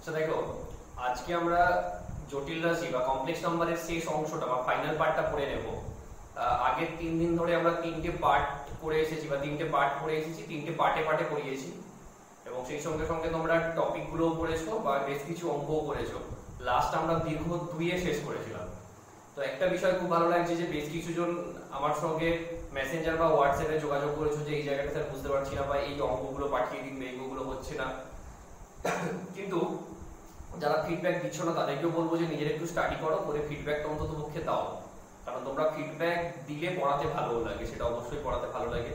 আচ্ছা দেখো, আজকে আমরা জটিল রাশি বা কমপ্লেক্স নাম্বারের শেষ অংশটা বা ফাইনাল পার্টটা পড়ে নেব। আগের 3 দিন ধরে আমরা 3টে পার্ট করে এসেছি বা 3টে পার্ট পড়ে এসেছি, 3টে পার্টে পার্টে পড়িয়েছি এবং সেই সঙ্গে সঙ্গে তোমরা টপিকগুলোও পড়েছো বা বেশ কিছু অঙ্কও করেছো। লাস্ট আমরা দীর্ঘ 2 শেষ করেছিলাম। তো একটা বিষয় খুব ভালো লাগছে যে বেশ কিছু জন আমার সঙ্গে মেসেঞ্জার বা হোয়াটসঅ্যাপে যোগাযোগ করেছো যে এই জায়গাটা স্যার বুঝতে পারছি না বা এই অঙ্কগুলো পাঠিয়ে দিন, এইগুলো হচ্ছে না। কিন্তু যারা ফিডব্যাক দিচ্ছ না তাদেরকেও বলবো যে নিজের একটু স্টাডি করো, করে ফিডব্যাকটা অন্তত পক্ষে দাও, কারণ তোমরা ফিডব্যাক দিলে পড়াতে ভালো লাগে, সেটা অবশ্যই পড়াতে ভালো লাগে।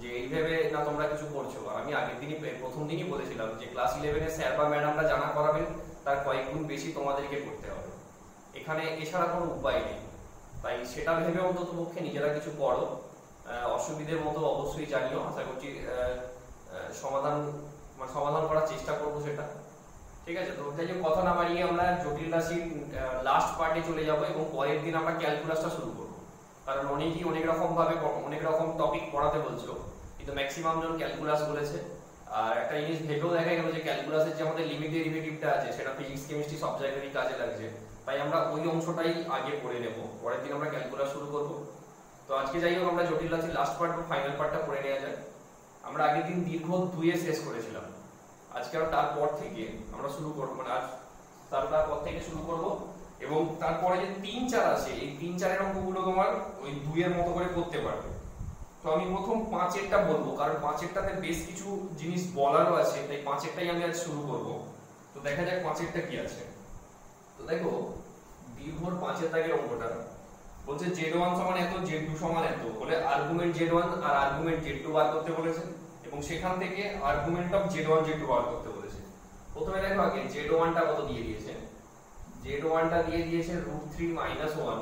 যে এইভাবে না তোমরা কিছু করছো, আমি আগের দিনই প্রথম দিনই বলেছিলাম যে ক্লাস 11-এ স্যার বা ম্যাডামরা জানা করাবেন তার কয়েক গুণ বেশি তোমাদেরকে করতে হবে, এখানে এছাড়া কোনো উপায় নেই। তাই সেটা ভেবে অন্তত পক্ষে নিজেরা কিছু পড়ো। অসুবিধের মতো অবশ্যই জানিও, আশা করছি সমাধান করার চেষ্টা করবো সেটা। ঠিক আছে, তো যাই হোক কথা না বাড়িয়ে আমরা জটিল রাশির লাস্ট পার্টে চলে যাব এবং পরের দিন আমরা ক্যালকুলাসটা শুরু করব, কারণ অনেকেই অনেক রকম ভাবে অনেক রকম টপিক পড়াতে বলছো, কিন্তু ম্যাক্সিমাম জন ক্যালকুলাস বলেছে। আর একটা জিনিস ভেবেও দেখা গেল যে ক্যালকুলাসের যে আমাদের লিমিট ডেরিভেটিভটা আছে সেটা ফিজিক্স কেমিস্ট্রি সব জায়গায় কাজে লাগছে, তাই আমরা ওই অংশটাই আগে পড়ে নেব, পরের দিন আমরা ক্যালকুলাস শুরু করব। তো আজকে যাই হোক আমরা জটিল রাশির লাস্ট পার্ট বা ফাইনাল পার্টটা পড়ে নেওয়া যায়। আমরা আগের দিন দীর্ঘ 2 শেষ করেছিলাম, আজকে আমরা তারপর থেকে আমরা শুরু করব, মানে আজ তারপর থেকে শুরু করব এবং তারপরে যে 3-4 আছে এই 3-4 অঙ্কগুলো তোমার ওই 2 এর মতো করে করতে পারবে। তো আমি প্রথম 5-এরটা বলবো, কারণ 5-এরটাতে বেশ কিছু জিনিস বলারও আছে, তাই 5-এরটাই আমি আজ শুরু করব। তো দেখা যাক 5-এরটা কি আছে। তো দেখো, দীর্ঘর 5-এর দাগের অঙ্কটা বলছে z1 সমান এত, z2 সমান এত বলে আর্গুমেন্ট z1 আর আর্গুমেন্ট z2 বার করতে বলেছে এবং সেখান থেকে আর্গুমেন্ট অফ z1 z2 বার করতে বলেছে। প্রথমে দেখো আগে z1 টা কত দিয়ে দিয়েছে, z1 টা দিয়ে দিয়েছে √3 - 1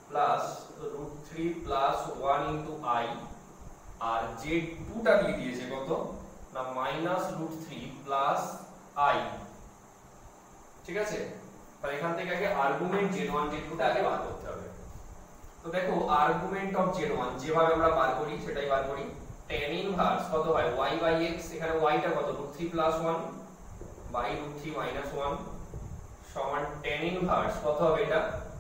প্লাস √3 প্লাস 1 ইনটু i, আর z2 টা দিয়ে দিয়েছে কত না -√3 প্লাস i। ঠিক আছে, তাহলে এখান থেকে আগে আর্গুমেন্ট z1 z2 টা আগে বার করতে হবে। তো দেখো আর্গুমেন্ট অফ z1 যেভাবে আমরা বার করি সেটাই বার করি। tan ইনভার্স কত হয় y/x, এখানে y টা কত √3 প্লাস 1 বাই √3 - 1 সমান tan ইনভার্স কত হবে,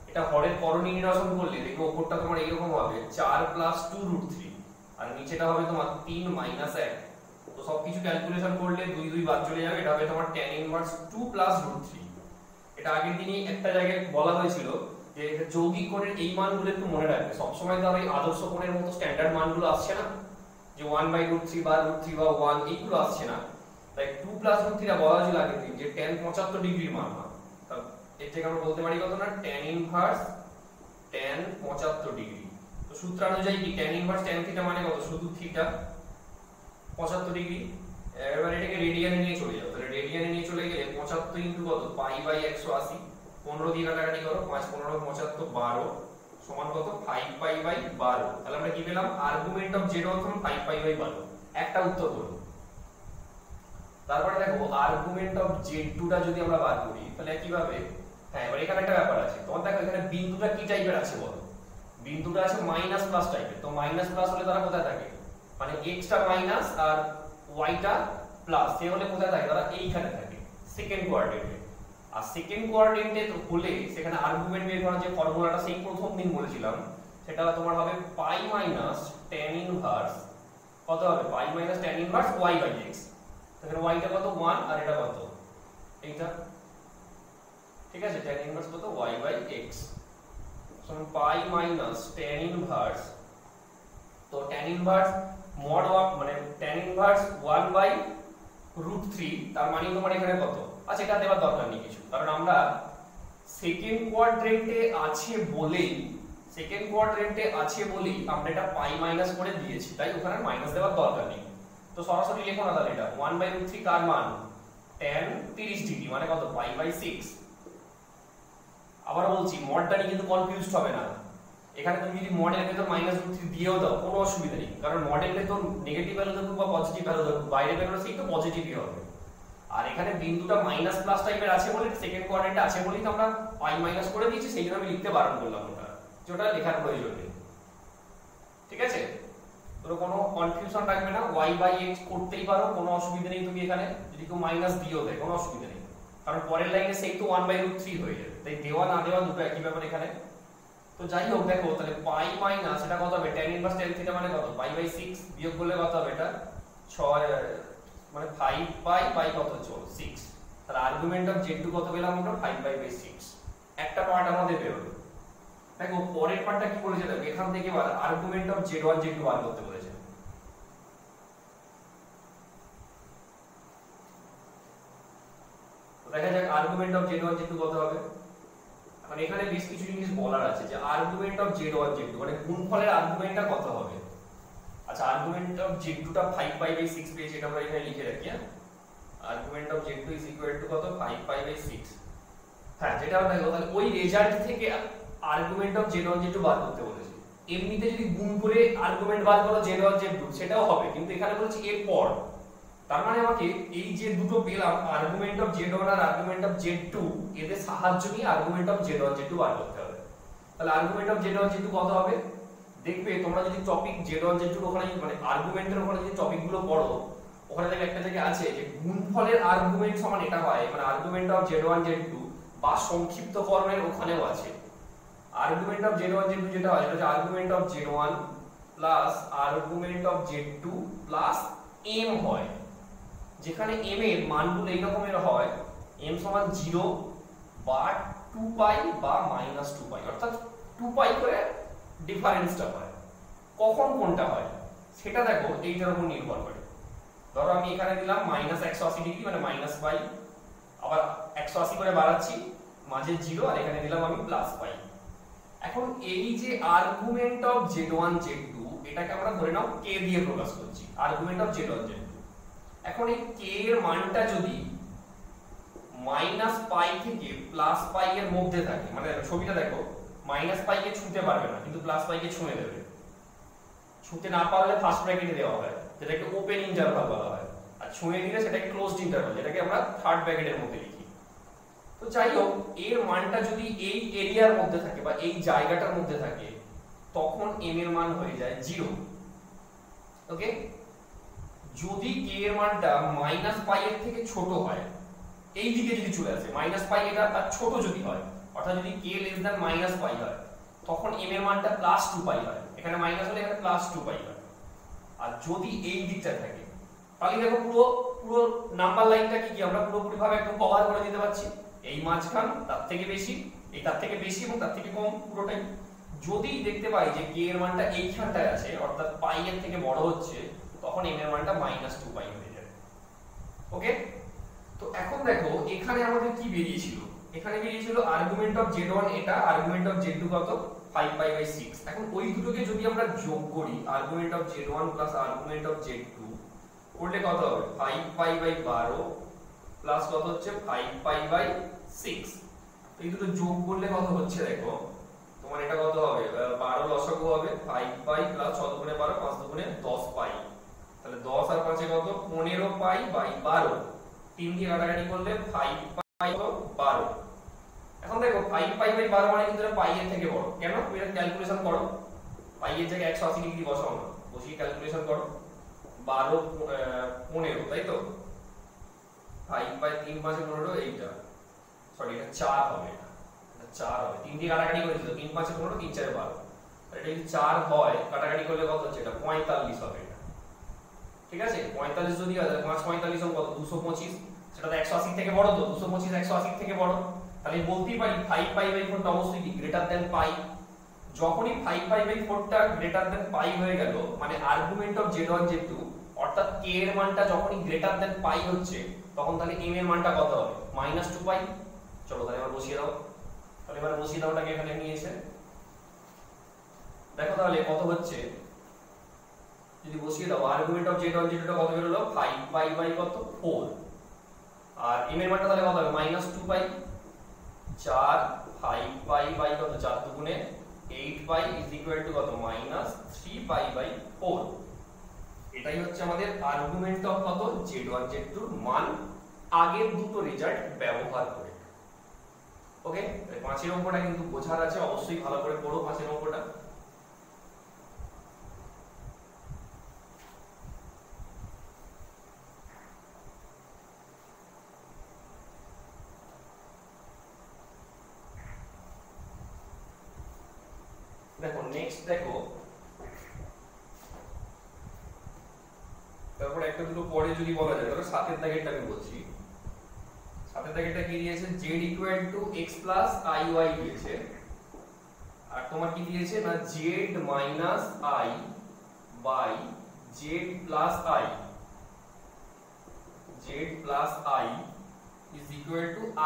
এটা হরের করণী নিরসন করলে দেখো উপরটা তোমার এরকম হবে 4 প্লাস 2 √3 আর নিচেটা হবে তোমার 3 মাইনাস 1। তো সবকিছু ক্যালকুলেশন করলে 2 2 বাদ চলে যাবে, এটা হবে তোমার tan ইনভার্স 2 প্লাস √3। এটা আগের দিনই একটা জায়গায় বলা হয়েছিল যে যৌগিক কোণের এই মানগুলো একটু মনে রাখবে, সবসময় তো আর এই আদর্শ কোণের মতো স্ট্যান্ডার্ড মানগুলো আসছে না, যে 1/√3 বা √3 বা 1 এইগুলো আসছে না, তাই 2 প্লাস √3 টা বলা হয়েছিল আগের দিন যে tan 75 ডিগ্রির মান না। এর থেকে আমরা বলতে পারি কত না tan ইনভার্স tan 75 ডিগ্রি। তো সূত্র অনুযায়ী কি tan ইনভার্স tan থিটা মানে কত, শুধু থিটা 75 ডিগ্রি। এবার এটাকে রেডিয়ানে নিয়ে চলে যাও, তাহলে রেডিয়ানে নিয়ে চলে গেলে 75 ইনটু কত π/180, 15 দিয়ে কাটাকাটি করো, 5 15 75 12 সমান কত 5π/12। তাহলে আমরা কি পেলাম, আর্গুমেন্ট অফ z1 সমান 5π/12, একটা উত্তর হলো। তারপরে দেখো আর্গুমেন্ট অফ z2 টা যদি আমরা বার করি তাহলে কিভাবে, হ্যাঁ এবার এখানে একটা ব্যাপার আছে, তোমার দেখো এখানে বিন্দুটা কি টাইপের আছে বলো, বিন্দুটা আছে মাইনাস প্লাস টাইপের। তো মাইনাস প্লাস হলে তারা কোথায় থাকে, মানে x টা মাইনাস আর y টা প্লাস, সে হলে কোথায় থাকে, তারা এইখানে থাকে সেকেন্ড কোয়াড্রেন্টে। আর সেকেন্ড কোয়াড্রেন্টে হলে সেখানে আর্গুমেন্ট বের করার যে ফর্মুলাটা সেই প্রথম দিন বলেছিলাম সেটা তোমার হবে π মাইনাস tan ইনভার্স কত হবে, π মাইনাস tan ইনভার্স y/x। তাহলে y টা কত 1 আর এটা কত এইটা, ঠিক আছে, tan ইনভার্স কত y/x সমান π মাইনাস tan ইনভার্স, তো tan ইনভার্স mod 1 মানে tan ইনভার্স 1/√3, তার মানে তোমার এখানে কত আচ্ছা, এটা দেওয়ার দরকার নেই কিছু, কারণ আমরা সেকেন্ড কোয়াড্রেন্টে আছে বলেই আমরা এটা π মাইনাস করে দিয়েছি, তাই ওখানে মাইনাস দেওয়ার দরকার নেই। তো সরাসরি লিখো না, তাহলে এটা 1/√3 কার মান tan 30 ডিগ্রি মানে কত π/6। আবার বলছি মডটা নিয়ে কিন্তু কনফিউজড হবে না, এখানে তুমি যদি মডের ভেতর -√3 দিয়েও দাও কোনো অসুবিধা নেই, কারণ মডের ভেতর নেগেটিভ ভ্যালু থাকুক বা পজিটিভ ভ্যালু থাকুক বাইরে বেরোলে সেই তো পজিটিভই হবে। আর এখানে বিন্দুটা মাইনাস প্লাস টাইপের আছে বলে সেকেন্ড কোয়াড্রেন্টে আছে বলেই তো আমরা π মাইনাস করে দিয়েছি, সেই জন্য আমি লিখতে বারণ করলাম ওটা, যেটা লেখার প্রয়োজন নেই। ঠিক আছে, তো কোনো কনফিউশন রাখবে না, y/x করতেই পারো কোনো অসুবিধা নেই, তুমি এখানে যদি কেউ মাইনাস দিয়েও দেয় কোনো অসুবিধা নেই। কারণ পরের লাইনে সেই তো 1/√3 হয়ে যাবে, তাই দেওয়া না দেওয়া দুটো একই ব্যাপার এখানে। তো যাই হোক দেখো তাহলে পাই মাইনাস এটা কত হবে, tan ইনভার্স tan থিটা মানে কত পাই বাই 6, বিয়োগ করলে কত হবে এটা 6 মানে 5 পাই কত চল 6, তাহলে আর্গুমেন্ট অফ z2 কত পেলাম আমরা 5/6। একটা পার্ট আমাদের বেরোলো। দেখো পরের পার্টটা কি বলেছে, দেখো এখান থেকে এবার আর্গুমেন্ট অফ z1 z2 বার করতে বলেছে। তো দেখা যাক আর্গুমেন্ট অফ z1 z2 কত হবে। এখন এখানে বেশ কিছু জিনিস বলার আছে যে আর্গুমেন্ট অফ z1 z2 মানে গুণফলের আর্গুমেন্টটা কত হবে। আচ্ছা আর্গুমেন্ট অফ z2 টা 5/6 পেয়েছি, এটা আমরা এখানে লিখে রাখি। আর্গুমেন্ট অফ z2 কত 5/6। হ্যাঁ যেটা দেখো তাহলে ওই রেজাল্ট থেকে আর্গুমেন্ট অফ z1 z2 বার করতে বলেছে। এমনিতে যদি গুণ করে আর্গুমেন্ট বার করো z1 z2 সেটাও হবে, কিন্তু এখানে বলেছে এরপর। তার মানে আমাকে এই যে দুটো পেলাম আর্গুমেন্ট অফ z1 আর আর্গুমেন্ট অফ z2 এদের সাহায্য নিয়ে আর্গুমেন্ট অফ z1 z2 বার করতে হবে। তাহলে আর্গুমেন্ট অফ z1 z2 কত হবে, দেখবে তোমরা যদি টপিক z1 z2 ওখানে মানে আর্গুমেন্টের ওখানে যদি টপিকগুলো পড়ো ওখানে দেখবে একটা জায়গায় আছে যে গুণফলের আর্গুমেন্ট সমান এটা হয়, মানে আর্গুমেন্ট অফ z1 z2 বা সংক্ষিপ্ত ফর্মের ওখানেও আছে। আর্গুমেন্ট অফ z1 z2 যেটা হয় সেটা হচ্ছে argument of z1 plus argument of z2 plus m হয়, যেখানে m এর মানগুলো এই রকমের হয় m সমান 0 বা 2 পাই বা -2 পাই, অর্থাৎ 2 পাই করে ডিফারেন্সটা হয়। কখন কোনটা হয় সেটা দেখো এইটার উপর নির্ভর করে। ধরো আমি এখানে দিলাম -180 ডিগ্রি মানে -পাই, আবার 180 করে বাড়াচ্ছি মাঝে 0 আর এখানে দিলাম আমি +পাই। এখন এই যে আর্গুমেন্ট অফ z1 z2 এটাকে আমরা ধরে নাও k দিয়ে প্রকাশ করছি, আর্গুমেন্ট অফ z1 z2। এখন এই k এর মানটা যদি -পাই থেকে +পাই এর মধ্যে থাকে, মানে ছবিটা দেখো -পাই কে ছুঁতে পারবে না কিন্তু +পাই কে ছুঁয়ে দেবে। ছুঁতে না পারলে ফার্স্ট ব্র্যাকেটে দেওয়া হয় যেটাকে ওপেন ইন্টারভাল বলা হয়, আর ছুঁয়ে দিলে সেটাকে ক্লোজড ইন্টারভাল যেটাকে আমরা থার্ড ব্র্যাকেটের মধ্যে লিখি। তো যাই হোক এর মানটা যদি এই এরিয়ার মধ্যে থাকে বা এই জায়গাটার মধ্যে থাকে তখন m এর মান হয়ে যায় 0। ওকে, যদি k এর মানটা -পাই এর থেকে ছোট হয়, এই দিকে যদি চলে আসে -পাই এটা তার ছোট যদি হয়, অর্থাৎ যদি k -পাই হয় তখন m এর মানটা +2 পাই হয়, এখানে মাইনাস হলে এখানে +2 পাই হয়। আর যদি এই দিকটা থাকে তাহলে দেখো পুরো পুরো নাম্বার লাইনটা কি আমরা পুরোপুরি ভাবে একদম কভার করে দিতে পারছি, এই মাঝখান তার থেকে বেশি, এই তার থেকে বেশি এবং তার থেকে কম পুরোটাই। যদি দেখতে পাই যে k এর মানটা এইখানটায় আছে অর্থাৎ পাই এর থেকে বড় হচ্ছে তখন m এর মানটা -2 পাই হয়ে যাবে। ওকে, তো এখন দেখো এখানে আমাদের কি বেরিয়েছিল, এখানে বেরিয়েছিল আর্গুমেন্ট অফ z1 এটা, আর্গুমেন্ট অফ z2 কত 5/6। এখন ওই দুটোকে যদি আমরা যোগ করি argument of z1 plus argument of z2 করলে কত হবে 5π/12 প্লাস কত হচ্ছে 5π/6। এই দুটো যোগ করলে কত হচ্ছে দেখো তোমার এটা কত হবে 12 লসাগু হবে 5π প্লাস 6 দুগুণে 12 5 দুগুণে 10 পাই, তাহলে 10 আর 5 এ কত 15 π/12, 3 দিয়ে কাটাকাটি করলে 5π/12। এখন দেখো 5π/12 মানে কিন্তু এটা পাই এর থেকে বড়, কেন তুমি এটা ক্যালকুলেশন করো, পাই এর জায়গায় 180 ডিগ্রি বসাও না, বসিয়ে ক্যালকুলেশন করো 12 15 তাই তো 5/3 5 15 এইটা সরি এটা 4 হবে, এটা 4 হবে, 3 দিয়ে কাটাকাটি করেছি তো 3 5 15 3 4 12, এটা যদি 4 হয় কাটাকাটি করলে কত হচ্ছে এটা 45 হবে এটা। ঠিক আছে 45 যদি হয় তাহলে 5 45 কত 225, সেটা তো 180 থেকে বড়, তো 225 180 থেকে বড়, তাহলে বলতেই পারি 5π/4 টা অবশ্যই কি গ্রেটার দ্যান পাই। যখনই 5π/4 টা গ্রেটার দ্যান পাই হয়ে গেল মানে আর্গুমেন্ট অফ z1 z2 অর্থাৎ k এর মানটা যখনই গ্রেটার দ্যান পাই হচ্ছে তখন তাহলে m এর মানটা কত হবে -2 পাই। চলো তাহলে এবার বসিয়ে দাও, তাহলে এবার বসিয়ে দাও, ওটাকে এখানে নিয়ে এসে দেখো তাহলে কত হচ্ছে, যদি বসিয়ে দাও আর্গুমেন্ট অফ z1 z2 টা কত বের হলো 5π/কত 4, আর m এর মানটা তাহলে কত হবে -2 পাই, 4 5π/কত 4 দুগুণে 8π কত -3π/4। এটাই হচ্ছে আমাদের আর্গুমেন্ট অফ কত z1 z2 এর মান আগের দুটো রেজাল্ট ব্যবহার করে। ওকে, তাহলে 5 এর অঙ্কটা কিন্তু বোঝার আছে, অবশ্যই ভালো করে পড়ো 5 এর অঙ্কটা। দেখো তারপর একটা দুটো পরে যদি বলা যায়, ধরো 7 এর দাগেরটা আমি বলছি। 7 এর দাগেরটা কি দিয়েছে, z = x + iy দিয়েছে, আর তোমার কি দিয়েছে না z - i / z + i, z + i =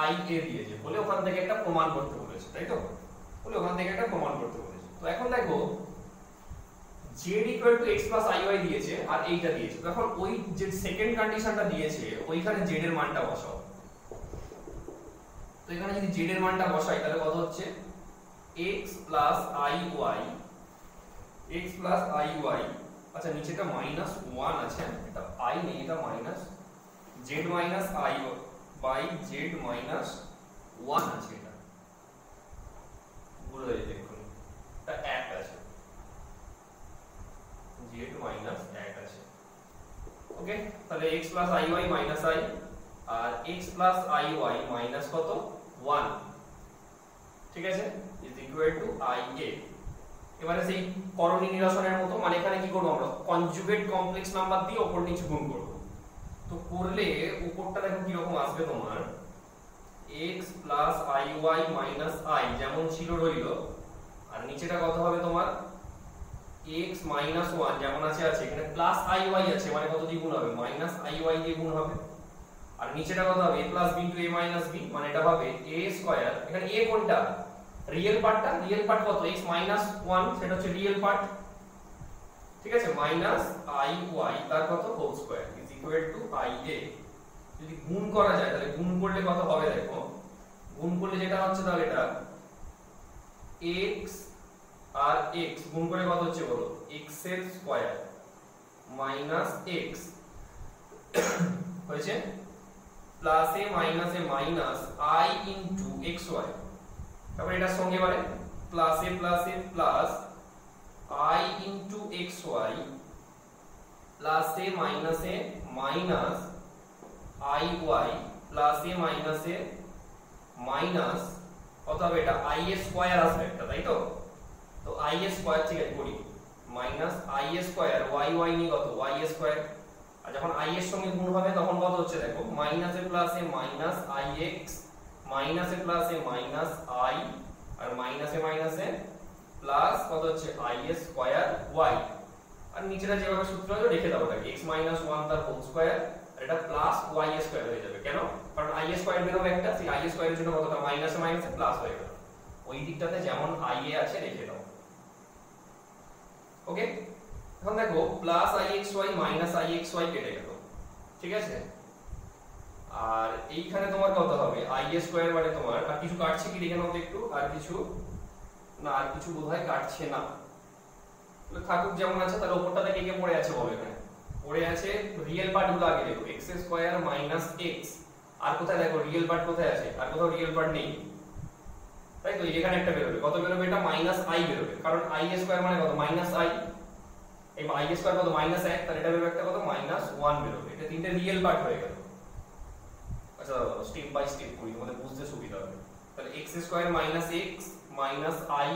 i a দিয়েছে বলে ওখান থেকে একটা প্রমাণ করতে বলেছে, তাই তো? বলে ওখান থেকে একটা প্রমাণ করতে বলেছে। তো এখন দেখো z = x + iy দিয়েছে আর এইটা দিয়েছে, তো এখন ওই যে সেকেন্ড কন্ডিশনটা দিয়েছে ওইখানে z এর মানটা বসাও। তো এখানে যদি z এর মানটা বসাই তাহলে কত হচ্ছে, x + iy, x + iy, আচ্ছা নিচেটা -1 আছে, এটা i নেই, এটা মাইনাস z - i / z - 1 আছে, এটা ভুল হয়ে যায়, দেখুন এটা 1 আছে, z - 1 আছে। ওকে, তাহলে x + iy - i আর x + iy মাইনাস কত 1, ঠিক আছে, = ia। এবারে সেই করণী নিরসনের মতো, মানে এখানে কি করব আমরা, কনজুগেট কমপ্লেক্স নাম্বার দিয়ে উপর নিচে গুণ করব। তো করলে উপরটা দেখো কি রকম আসবে তোমার, x + iy - i যেমন ছিল রইল, আর নিচেটা কত হবে তোমার, x - 1 যেমন আছে এখানে +iy আছে, মানে কত দিয়ে গুণ হবে, -iy দিয়ে গুণ হবে, আর নিচেটা কত হবে, a + b * a - b, মানে এটা হবে a²। এখানে a কোনটা, রিয়েল পার্টটা, রিয়েল পার্ট কত, x - 1 সেটা হচ্ছে রিয়েল পার্ট, ঠিক আছে, -iy তার কত হোল স্কয়ার = ia। যদি গুণ করা যায় তাহলে গুণ করলে কত হবে দেখো, গুণ করলে যেটা হচ্ছে তাহলে এটা x আর x গুণ করে কত হচ্ছে বলো, x এর স্কয়ার মাইনাস x হয়েছে, plus a minus a minus i into xy, তারপর এটার সঙ্গে এবারে plus a plus i into xy plus a minus iy plus a minus কত হবে, এটা i এর স্কয়ার আসবে একটা, তাই তো? তো i এর স্কয়ার, ঠিক আছে করি, মাইনাস i এর স্কয়ার y নি কত, y এর স্কয়ার, আর যখন i এর সঙ্গে গুণ হবে তখন কত হচ্ছে দেখো, minus a plus ix minus a plus i আর মাইনাস a প্লাস কত হচ্ছে i এর স্কয়ার y, আর নিচেটা যেভাবে সূত্র আছে রেখে দাও, ওটাকে x - 1 তার হোল স্কয়ার, আর এটা প্লাস y এর স্কয়ার হয়ে যাবে, কেন, কারণ i এর স্কয়ার বের হবে একটা, সেই i এর স্কয়ারের জন্য কতটা মাইনাস এ প্লাস হয়ে গেল, ওই দিকটাতে যেমন i এ আছে রেখে দাও। ওকে, এখন দেখো প্লাস ixy মাইনাস ixy কেটে গেল, ঠিক আছে, আর এইখানে তোমার কত হবে, i এর স্কয়ার মানে তোমার, আর কিছু কাটছে কি দেখে নাও তো একটু, আর কিছু না, আর কিছু বোধহয় কাটছে না, তাহলে থাকুক যেমন আছে। তাহলে উপরটাতে কে কে পড়ে আছে বলো, এখানে পড়ে আছে রিয়েল পার্টগুলো আগে দেখো, x স্কয়ার মাইনাস x, আর কোথায় দেখো রিয়েল পার্ট কোথায় আছে, আর কোথাও রিয়েল পার্ট নেই, তাই তো? এখানে একটা বের হবে, কত বের হবে, এটা -i বের হবে, কারণ i এর স্কয়ার মানে কত, -i, এই i এর স্কয়ার কত, -1, তাহলে এটা বের হবে একটা কত, -1 বের হবে, এটা তিনটে রিয়েল পার্ট হয়ে গেল। আচ্ছা স্টেপ বাই স্টেপ করি, তোমাদের বুঝতে সুবিধা হবে। তাহলে x square minus x minus i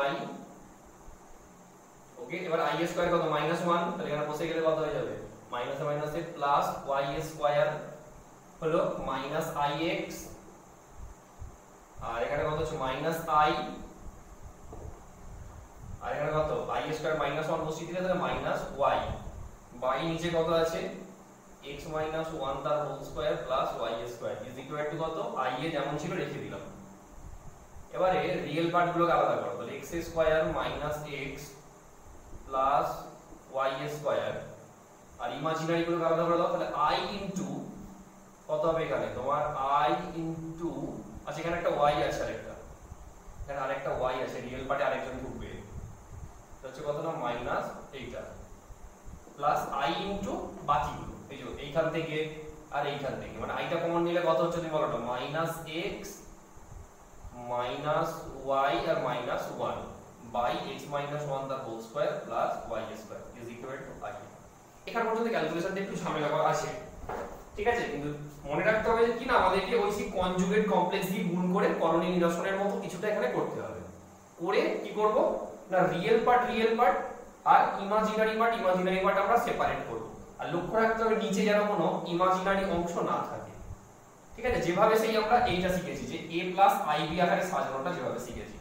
y, ওকে, এবার i এর স্কয়ার কত, -1, তাহলে এখানে বসে গেলে কত হয়ে যাবে, মাইনাস এ প্লাস y এর স্কয়ার হলো -ix, আর এখানে কত হচ্ছে -i, আর এখানে কত i এর স্কয়ার -1 বসিয়ে দিলে তাহলে -y, বাই নিচে কত আছে, x - 1 তার হোল স্কয়ার প্লাস y এর স্কয়ার = কত, i এ যেমন ছিল রেখে দিলাম। এবারে রিয়েল পার্টগুলোকে আলাদা করো, তাহলে x square - x plus y এর স্কয়ার, আর ইমাজিনারি গুলোকে আলাদা করে দাও, তাহলে i ইনটু কত হবে এখানে তোমার, i ইনটু, আচ্ছা এখানে একটা y আছে, আরেকটা এখানে আরেকটা y আছে, রিয়েল পার্টে আরেকজন ঢুকবে, এটা হচ্ছে কত না, মাইনাস এইটা, প্লাস i ইনটু বাকিগুলো, এই যে এইখান থেকে আর এইখান থেকে, মানে i টা কমন নিলে কত হচ্ছে তুমি বলো না, -x মাইনাস y আর -1 বাই x - 1 তার whole square plus y square = i। এখান পর্যন্ত ক্যালকুলেশনটা একটু ঝামেলা করা আছে, ঠিক আছে, কিন্তু মনে রাখতে হবে যে কি না, আমাদেরকে ওই সেই কনজুগেট কমপ্লেক্স দিয়ে গুণ করে করণী নিরসনের মতো কিছুটা এখানে করতে হবে, করে কি করব, না রিয়েল পার্ট আর ইমাজিনারি পার্ট আমরা সেপারেট করব। আর লক্ষ্য রাখতে হবে নিচে যেন কোনো ইমাজিনারি অংশ না থাকে, ঠিক আছে? যেভাবে সেই আমরা এইটা শিখেছি যে a প্লাস ib আকারে সাজানোটা যেভাবে শিখেছি।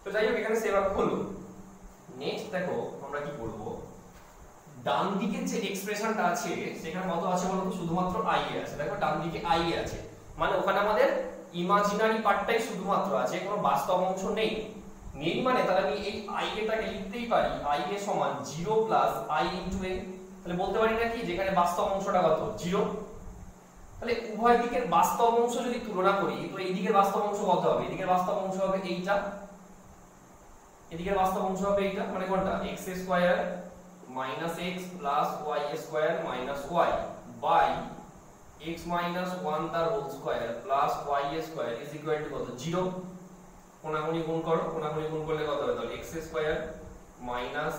তো যাই হোক এখানে সেভাবে হলো। নেক্সট দেখো আমরা কি করব, ডান দিকের যে এক্সপ্রেশনটা আছে সেখানে কত আছে বলতো, শুধুমাত্র i এ আছে। দেখো ডান দিকে i এ আছে, মানে ওখানে আমাদের ইমাজিনারি পার্টটাই শুধুমাত্র আছে, কোনো বাস্তব অংশ নেই। মানে তাহলে আমি এই i এটাকে লিখতেই পারি i এ সমান 0 প্লাস i ইনটু a। তাহলে বলতে পারি নাকি যেখানে বাস্তব অংশটা কত 0। তাহলে উভয় দিকের বাস্তব অংশ যদি তুলনা করি তো এই দিকের বাস্তব অংশ কত হবে, এদিকের বাস্তব অংশ হবে এইটা, এদিকের বাস্তব অংশ হবে এইটা, মানে কোনটা x square minus x plus y square minus y by x minus 1 তার whole square plus y square is equal to কত 0। কোণাগুণি গুণ করো, কোণাগুণি গুণ করলে কত হবে, তাহলে x square minus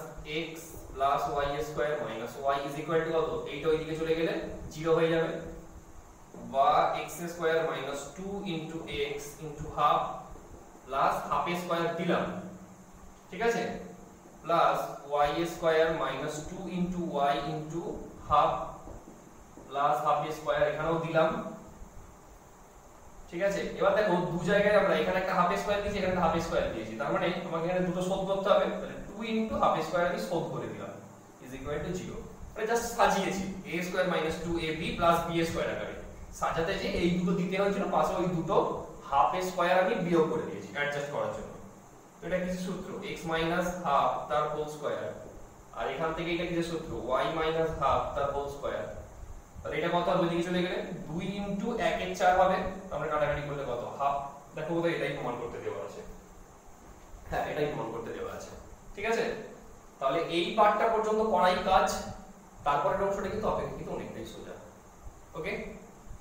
x plus y square minus y is equal to কত, এইটা ওইদিকে চলে গেলে 0 হয়ে যাবে, বা x square minus 2 into x into half plus half square দিলাম, ঠিক আছে, plus y square minus 2 into y into half plus half square এখানেও দিলাম, ঠিক আছে। এবার দেখো দু জায়গায় আমরা এখানে একটা হাফ স্কয়ার দিয়েছি, এখানে একটা হাফ স্কয়ার দিয়েছি, তার মানে আমাকে এখানে দুটো শোধ করতে হবে, তাহলে 2 ইনটু হাফ স্কয়ার আমি শোধ করে দিলাম ইজ ইকুয়াল টু 0। মানে জাস্ট সাজিয়েছি a square minus 2ab plus b square আকারে সাজাতে, যে এই দুটো দিতে হয়েছিল পাশে ওই দুটো হাফ স্কয়ার আমি বিয়োগ করে দিয়েছি অ্যাডজাস্ট করার জন্য। তো এটা কিছু সূত্র x মাইনাস হাফ তার হোল স্কয়ার, আর এখান থেকে এটা কিছু সূত্র y মাইনাস হাফ তার হোল স্কয়ার। তাহলে এটা কত হবে, ওইদিকে চলে গেলে 2 ইনটু 1 এর 4 হবে, আমরা কাটাকাটি করলে কত হাফ। দেখো বোধহয় এটাই প্রমাণ করতে দেওয়া আছে, হ্যাঁ এটাই প্রমাণ করতে দেওয়া আছে, ঠিক আছে। তাহলে এই পার্টটা পর্যন্ত করাই কাজ, তারপরের অংশটা কিন্তু অপেক্ষাকৃত অনেকটাই সোজা। ওকে,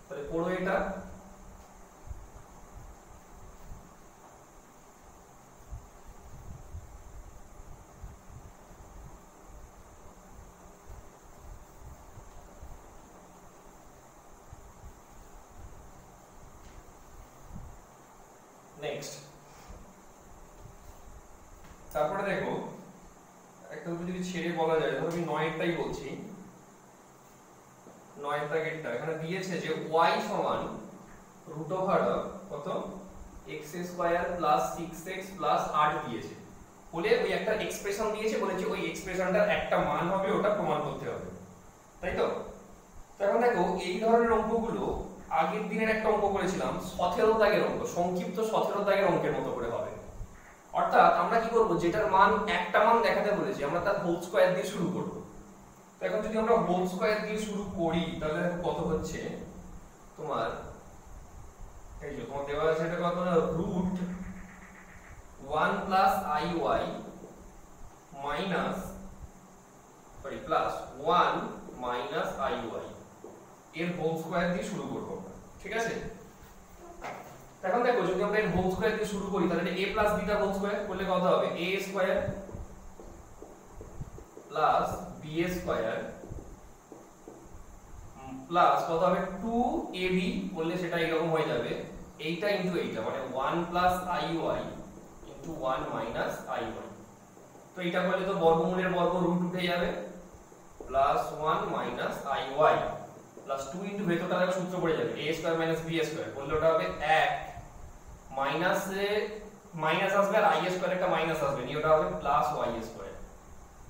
তাহলে পড়ো এটা। নেক্সট তারপরে দেখো একটা যদি ছেড়ে বলা যায়, ধরো আমি 9টাই বলছি, 9 ব্র্যাকেটটা এখানে দিয়েছে যে y সমান রুট ওভার কত x square plus 6x plus 8 দিয়েছে, বলে ওই একটা এক্সপ্রেশন দিয়েছে, বলেছে ওই এক্সপ্রেশনটার একটা মান হবে, ওটা প্রমাণ করতে হবে, তাই তো। তো এখন দেখো এই ধরনের অঙ্কগুলো আগের দিনের একটা অঙ্ক করেছিলাম 17 দাগের অঙ্ক, সংক্ষিপ্ত 17 দাগের অঙ্কের মতো করে হবে। অর্থাৎ আমরা কি করব, যেটার মান একটা মান দেখাতে বলেছি আমরা তার হোল স্কয়ার দিয়ে শুরু করব। তো এখন যদি আমরা হোল স্কয়ার দিয়ে শুরু করি তাহলে দেখো কত হচ্ছে তোমার, এই যে তোমার দেওয়া আছে এটা কত না, root 1 plus iy minus plus 1 minus iy এর হোল স্কয়ার দিয়ে শুরু করব, ঠিক আছে। এখন দেখো যদি আমরা এর হোল স্কয়ার দিয়ে শুরু করি তাহলে a প্লাস b তার হোল স্কয়ার করলে কত হবে, a square plus b square plus কত হবে 2ab করলে সেটা এরকম হয়ে যাবে, এইটা ইনটু এইটা মানে 1 plus iy into 1 minus iy। তো এটা করলে তো বর্গমূলের বর্গ রুট উঠে যাবে, plus 1 minus iy plus 2 into ভেতরটা দেখো সূত্র পড়ে যাবে a square minus b square করলে ওটা হবে 1 মাইনাস এ মাইনাস আসবে আর i স্কয়ার একটা মাইনাস আসবে, নিয়ে ওটা হবে প্লাস y স্কয়ার।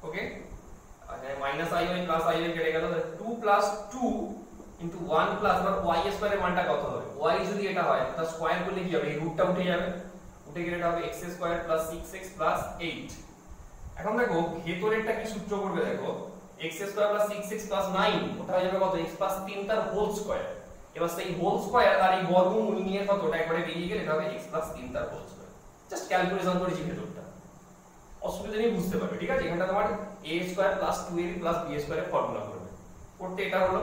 ওকে, আর মাইনাস iy প্লাস iy কেটে গেল, তাহলে 2 প্লাস 2 ইনটু 1 প্লাস আবার y স্কয়ারের মানটা কত হবে, y যদি এটা হয় তার স্কয়ার করলে কি হবে, এই রুটটা উঠে যাবে, উঠে গেলে এটা হবে x square plus 6x plus 8। এখন দেখো ভেতরেরটা কি সূত্র করবে, দেখো x square plus 6x plus 9 ওটা হয়ে যাবে কত, x প্লাস 3 তার হোল স্কয়ার। এবার সেই হোল স্কয়ার আর এই বর্গমূল নিয়ে কতটা একবারে বেরিয়ে গেলে এটা হবে x প্লাস 3 তার হোল স্কয়ার। জাস্ট ক্যালকুলেশন করেছি ভেতরটা, অসুবিধা নেই বুঝতে পারবে, ঠিক আছে। এখানটা তোমার a square plus 2ab plus b square এর ফর্মুলা করবে, করতে এটা হলো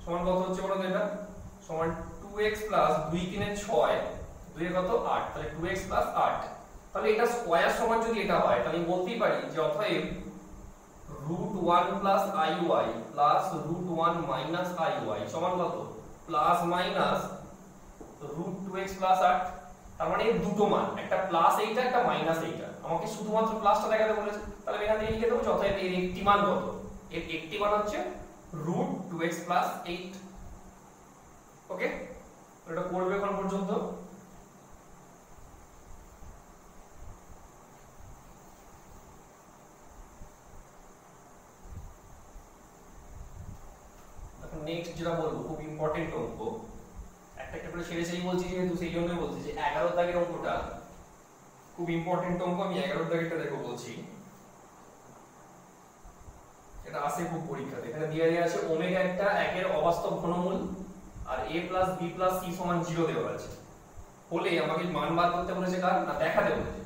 সমান কত হচ্ছে বলো তো, এটা সমান 2x প্লাস 2 3 এর 6 2 এর কত 8, তাহলে 2x প্লাস 8। তাহলে এটা স্কয়ার সমান যদি এটা হয় তাহলে আমি বলতেই পারি যে অতএব root 1 plus iy plus root 1 minus iy সমান কত, plus minus root 2x plus 8। তার মানে এই দুটো মান, একটা প্লাস এইটা একটা মাইনাস এইটা, আমাকে শুধুমাত্র প্লাসটা দেখাতে বলেছে, তাহলে এখান থেকে লিখে দেবো যে অতএব এর একটি মান কত, এর একটি মান হচ্ছে √2x + 8। ওকে, এটা করবে এখন পর্যন্ত। এখন নেক্সট যেটা বলবো খুব ইম্পর্টেন্ট অঙ্ক, একটা করে ছেড়ে বলছি যেহেতু সেই জন্যই বলছি যে 11 দাগের অঙ্কটা খুব ইম্পর্টেন্ট অঙ্ক। আমি 11 দাগেরটা দেখো বলছি, এটা আসে খুব পরীক্ষাতে। এখানে দিয়ে দেওয়া আছে ওমেগা একটা একের অবাস্তব ঘনমূল আর a + b + c = 0 দেওয়া আছে। বলে আমাকে মান বার করতে বলেছে, কার না দেখাতে বলেছে।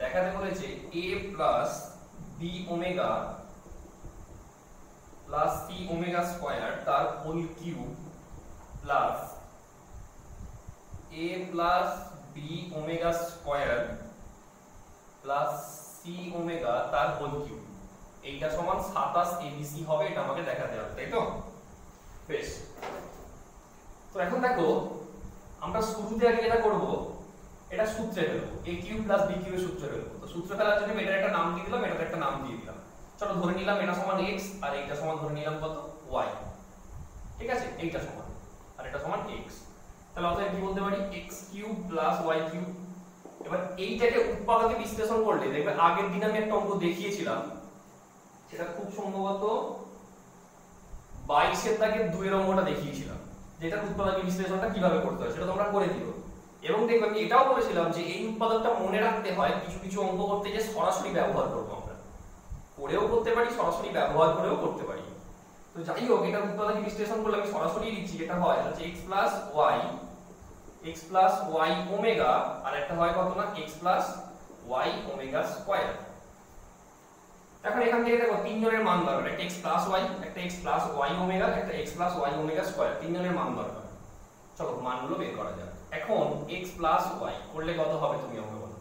দেখাতে বলেছে a + b omega + c omega square তার whole cube plus a + b omega square plus c omega তার হোল কিউব, এইটা সমান 27 abc হবে। এটা আমাকে দেখাতে হবে, তাই তো? বেশ, তো এখন দেখো আমরা শুরুতে আগে যেটা করব, এটা সূত্রে ফেলবো, a কিউব + b কিউবের সূত্রে ফেলবো। তো সূত্রে ফেলার জন্য এটার একটা নাম দিয়ে দিলাম, এটার একটা নাম দিয়ে দিলাম। চলো ধরে নিলাম এটা সমান x আর এইটা সমান ধরে নিলাম কত y। ঠিক আছে, এইটা সমান আর এটা সমান x। তাহলে অতএব কি বলতে পারি x কিউব + y কিউব। এবার এইটাকে উৎপাদকে বিশ্লেষণ করলে দেখবে আগের দিন আমি একটা অঙ্ক দেখিয়েছিলাম, সেটা খুব সম্ভবত 22 এর দাগের 2 এর অঙ্কটা দেখিয়েছিলাম, যেটা উৎপাদকে বিশ্লেষণটা কিভাবে করতে হয় সেটা তোমরা করে দিও। এবং দেখবে আমি এটাও বলেছিলাম যে এই উৎপাদকটা মনে রাখতে হয় কিছু কিছু অঙ্ক করতে যে সরাসরি ব্যবহার করব, আমরা করেও করতে পারি, সরাসরি ব্যবহার করেও করতে পারি। তো যাই হোক, এটা উৎপাদকে বিশ্লেষণ করলে আমি সরাসরি লিখছি, এটা হয় হচ্ছে x + y ওমেগা আর একটা হয় কত না x + y ওমেগা স্কয়ার। এখন এখান থেকে দেখো তিন জনের মান দরকার, একটা x + y, একটা x + y ওমেগা, একটা x + y ওমেগা স্কয়ার, তিন জনের মান দরকার। চলো মানগুলো বের করা যাক। এখন x + y করলে কত হবে তুমি আমাকে বলো?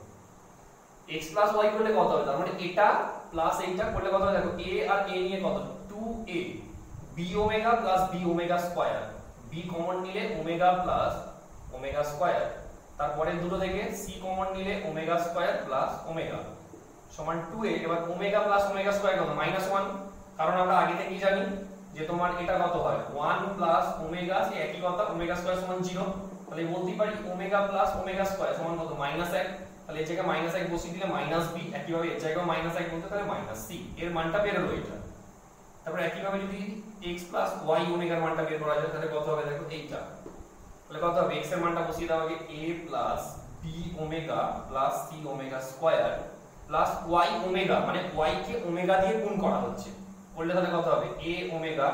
x + y করলে কত হবে? তার মানে এটা প্লাস এইটা করলে কত হবে? দেখো a আর a নিয়ে কত 2a, b omega + b omega square, b common নিলে ওমেগা প্লাস ওমেগা স্কয়ার, তারপরে দুটো থেকে c কমন নিলে ওমেগা স্কয়ার প্লাস ওমেগা সমান 2a। এবার ওমেগা প্লাস ওমেগা স্কয়ার কত? -1, কারণ আমরা আগে থেকেই জানি যে তোমার এটা কত হয় 1 প্লাস ওমেগা, সেই একই কথা ওমেগা স্কয়ার সমান 0। তাহলে বলতেই পারি ওমেগা প্লাস ওমেগা স্কয়ার সমান কত? -1। তাহলে এই জায়গায় -1 বসিয়ে দিলে -b, একইভাবে এই জায়গায় -1 বলতে তাহলে -c, এর মানটা বের হলো এটা। তারপর একইভাবে যদি x + y ওমেগার মানটা বের করা যায় তাহলে কত হবে? দেখো এইটা, তাহলে কত হবে? x এর মানটা বসিয়ে দাও আগে, a + b omega + c omega square plus y omega, মানে y কে ওমেগা দিয়ে গুণ করা হচ্ছে, করলে তাহলে কত হবে? a ওমেগা,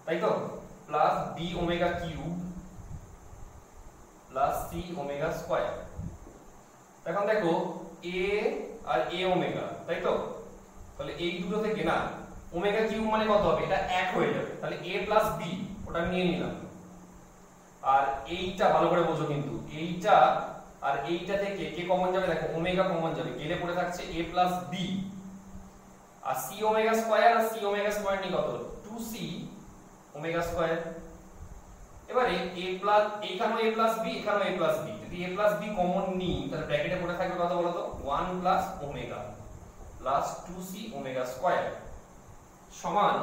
তাই তো, plus b omega cube plus c omega square. এখন দেখো a আর a ওমেগা, তাই তো, তাহলে এই দুটো থেকে না ওমেগা কিউব মানে কত হবে? এটা 1 হয়ে যাবে, তাহলে a + b ওটা আমি নিয়ে নিলাম। আর এইটা ভালো করে বোঝো কিন্তু, এইটা আর এইটা থেকে কে কমন যাবে? দেখো ওমেগা কমন যাবে, গেলে পড়ে থাকছে a + b আর c ওমেগা স্কয়ার, আর c ওমেগা স্কয়ার নি কত? 2c omega square. এবারে এখানেও a + b, এখানেও a + b, যদি a + b কমন নি তাহলে ব্র্যাকেটে পড়ে থাকবে কত বলো তো? 1 + omega plus 2c omega square সমান,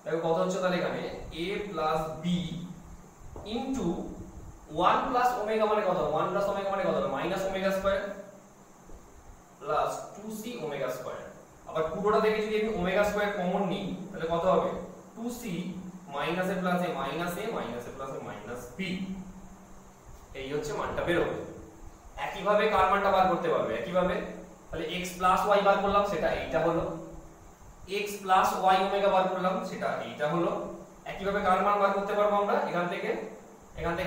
দেখো কত হচ্ছে তাহলে এখানে a + b ইনটু 1 + ওমেগা মানে কত? 1 + ওমেগা মানে কত? Minus omega square plus 2c omega square. আবার পুরোটা থেকে যদি আমি ওমেগা স্কয়ার কমন নিই তাহলে কত হবে? 2c minus a plus a minus a minus a plus a minus b। এই হচ্ছে মানটা বের হবে। একইভাবে কার মানটা বার করতে পারবে? একইভাবে তাহলে x + y বার করলাম, সেটা এইটা হলো, x + y ওমেগা বার করলাম, সেটা এইটা হলো। একইভাবে কার মান বার করতে পারবো আমরা? এখান থেকে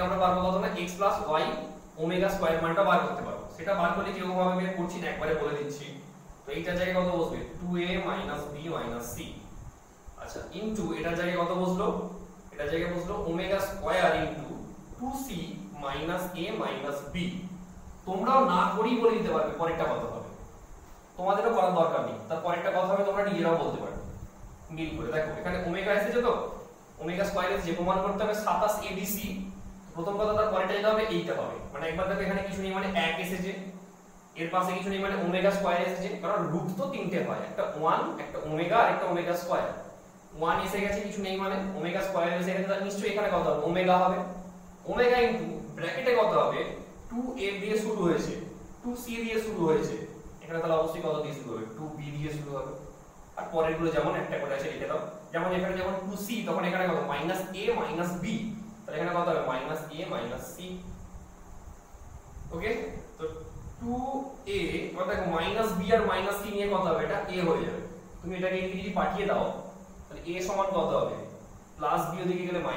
আমরা পারবো কত না? x + y ওমেগা স্কয়ার মানটা বার করতে পারবো। সেটা বার করলে কিরকম ভাবে বের করছি না একবারে বলে দিচ্ছি। তো এইটার জায়গায় কত বসবে? 2a - b - c। আচ্ছা, ইনটু এটার জায়গায় কত বসলো? এটার জায়গায় বসলো omega square into 2c - a - b। তোমরাও না করেই বলে দিতে পারবে পরেরটা কত হবে, তোমাদেরও করার দরকার নেই। তার পরেরটা কত হবে তোমরা নিজেরাও বলতে পারবে মিল করে। দেখো এখানে ওমেগা এসেছে, তো ওমেগা স্কয়ারের যে প্রমাণ করতে হবে 27 abc। প্রথম কথা তার পরেরটা যেটা হবে এইটা হবে, মানে একবার দেখো এখানে কিছু নেই মানে 1 এসেছে, এর পাশে কিছু নেই মানে ওমেগা স্কয়ার এসেছে, কারণ রুট তো তিনটে হয়, একটা 1 একটা ওমেগা আর একটা ওমেগা স্কয়ার। 1 এসে গেছে কিছু নেই মানে ওমেগা স্কয়ার এসে গেছে, তাহলে নিশ্চয়ই এখানে কত হবে ওমেগা হবে। ওমেগা ইনটু ব্র্যাকেটে কত হবে 2a দিয়ে শুরু হয়েছে 2c দিয়ে শুরু হয়েছে, এখানে তাহলে অবশ্যই কত দিয়ে শুরু হবে 2b দিয়ে শুরু হবে। আর পরের গুলো যেমন একটা করে আছে লিখে দাও, যেমন এখানে যেমন 2c তখন এখানে কত -a - b, তাহলে এখানে কত হবে -a - c। ওকে, তো 2a মানে দেখো -b আর -c নিয়ে কত হবে, এটা a হয়ে যাবে। তুমি এটাকে এদিকে যদি পাঠিয়ে দাও তাহলে a সমান কত হবে +b ওদিকে গেলে -b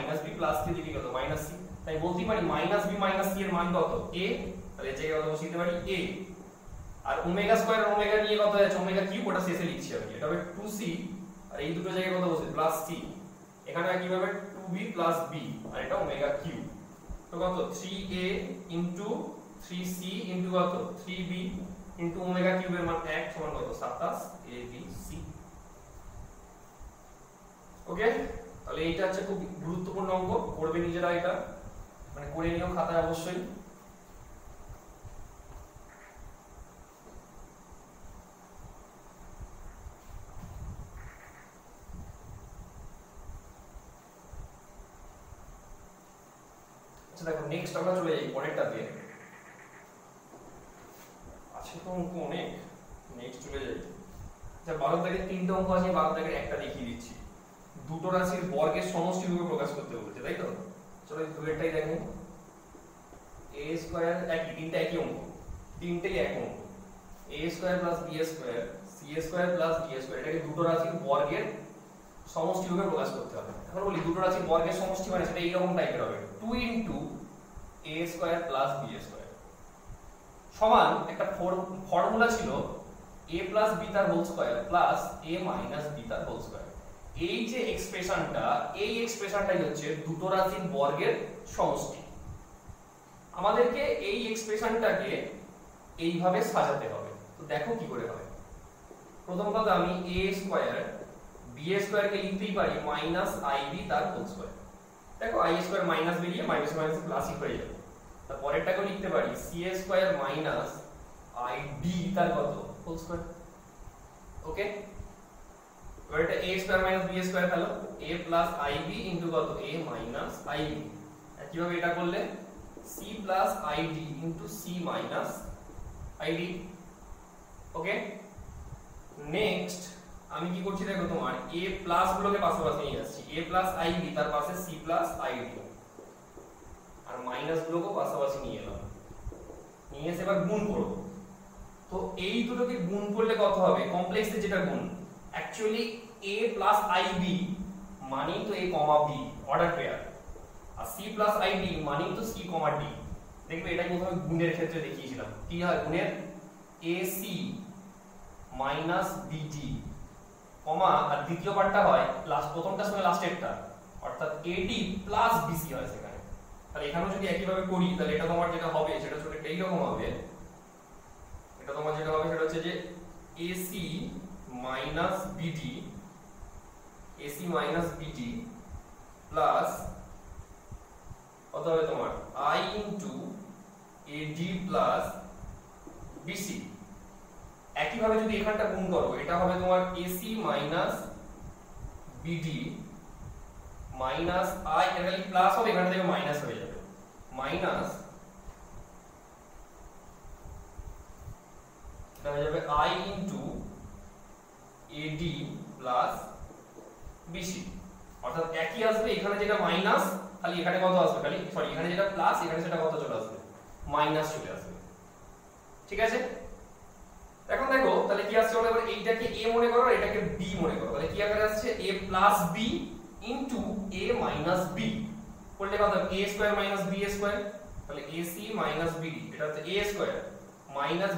+c ওদিকে গেলে -c, তাই বলতে পারি -b - c এর মান কত a, তাহলে এই জায়গায় কত বসিয়ে দিতে পারি a। আর ওমেগা স্কয়ার আর ওমেগা নিয়ে কত আছে ওমেগা কিউব, ওটা শেষে লিখছি আমি, এটা হবে 2c আর এই দুটো জায়গায় কত বসে +c, এখানে কি হবে 2b + b আর এটা ওমেগা কিউব, তো কত 3a * 3c * কত 3b * ওমেগা কিউবের মান 1 সমান কত 27 abc। ওকে, তাহলে এইটা হচ্ছে খুব গুরুত্বপূর্ণ অঙ্ক, করবে নিজেরা এটা, মানে করে নিও খাতায় অবশ্যই। আচ্ছা দেখো নেক্সট আমরা চলে যাই পরেরটাতে, আছে তো অঙ্ক অনেক, নেক্সট চলে যাই। আচ্ছা 12 দাগের তিনটে অঙ্ক আছে, 12 দাগের একটা দেখিয়ে দিচ্ছি। দুটো রাশির বর্গের সমষ্টি রূপে প্রকাশ করতে বলছে, তাই তো? চলো এই দুটোটাই দেখেন। a স্কয়ার একই, তিনটা একই অঙ্ক, তিনটেই এক অঙ্ক। a square + b square c square + d square, এটাকে দুটো রাশির বর্গের সমষ্টি রূপে প্রকাশ করতে হবে। এখন বলি দুটো রাশির বর্গের সমষ্টি মানে সেটা এইরকম টাইপের হবে 2 * a স্কয়ার + b স্কয়ার সমান একটা ফর্মুলা ছিল a + b তার whole square plus a - b তার হোল স্কয়ার। এই যে এক্সপ্রেশনটা, এই এক্সপ্রেশনটাই হচ্ছে দুটো রাশির বর্গের সমষ্টি। আমাদেরকে এই এক্সপ্রেশনটাকে এইভাবে সাজাতে হবে, তো দেখো কি করে হবে। প্রথম কথা আমি a স্কয়ার b স্কয়ার কে লিখতেই পারি -ib তার হোল স্কয়ার। দেখো i স্কয়ার মাইনাস বেরিয়ে মাইনাস মাইনাস প্লাসই হয়ে যাবে। তার পরেরটাকে লিখতে পারি c স্কয়ার id তার কত হোল স্কয়ার। ওকে, এবার এটা a স্কয়ার - b স্কয়ার হলো a + ib * কত a - ib। কিভাবে এটা করলে c + id * c - id। ওকে, নেক্সট আমি কি করছি দেখো, তোমার a প্লাস গুলোকে পাশাপাশি নিয়ে যাচ্ছি, a + ib তার পাশে c + id আর মাইনাস গুলোকে পাশাপাশি নিয়ে এলাম, নিয়ে এসে এবার গুণ করব। তো এই দুটোকে গুণ করলে কত হবে, কমপ্লেক্সে যেটা গুণ, অ্যাকচুয়ালি a + ib মানেই তো a, b অর্ডার পেয়ার, আর c + id মানেই তো c, d। দেখবে এটাই প্রথমে গুণের ক্ষেত্রে দেখিয়েছিলাম, কি হয় গুণের ac - bd কমা, আর দ্বিতীয় পার্টটা হয় লাস্ট, প্রথমটার সঙ্গে লাস্টেরটা, অর্থাৎ ad + bc হয় সেখানে। তাহলে এখানেও যদি একই ভাবে করি তাহলে এটা তোমার যেটা হবে সেটা ছোট এই রকম হবে, এটা তোমার যেটা হবে সেটা হচ্ছে যে ac - bd প্লাস কত হবে তোমার i * ad প্লাস bc। একই ভাবে যদি এখানটা গুণ করো এটা হবে তোমার ac - bd মাইনাস i, এখানে প্লাস হবে এখানে থেকে মাইনাস হয়ে যাবে, মাইনাস এটা হয়ে যাবে i * ad প্লাস bc। অর্থাৎ একই আসবে, এখানে যেটা মাইনাস খালি এখানে কত আসবে, খালি সরি এখানে যেটা প্লাস এখানে সেটা কত চলে আসবে মাইনাস চলে আসবে। ঠিক আছে, এখন দেখো তাহলে কি আসছে, এবার এইটাকে a মনে করো আর এটাকে b মনে করো, তাহলে কি আকারে আসছে a + b * a - b করলে কত হবে a স্কয়ার - b স্কয়ার, তাহলে ac - bd এটা হচ্ছে a স্কয়ার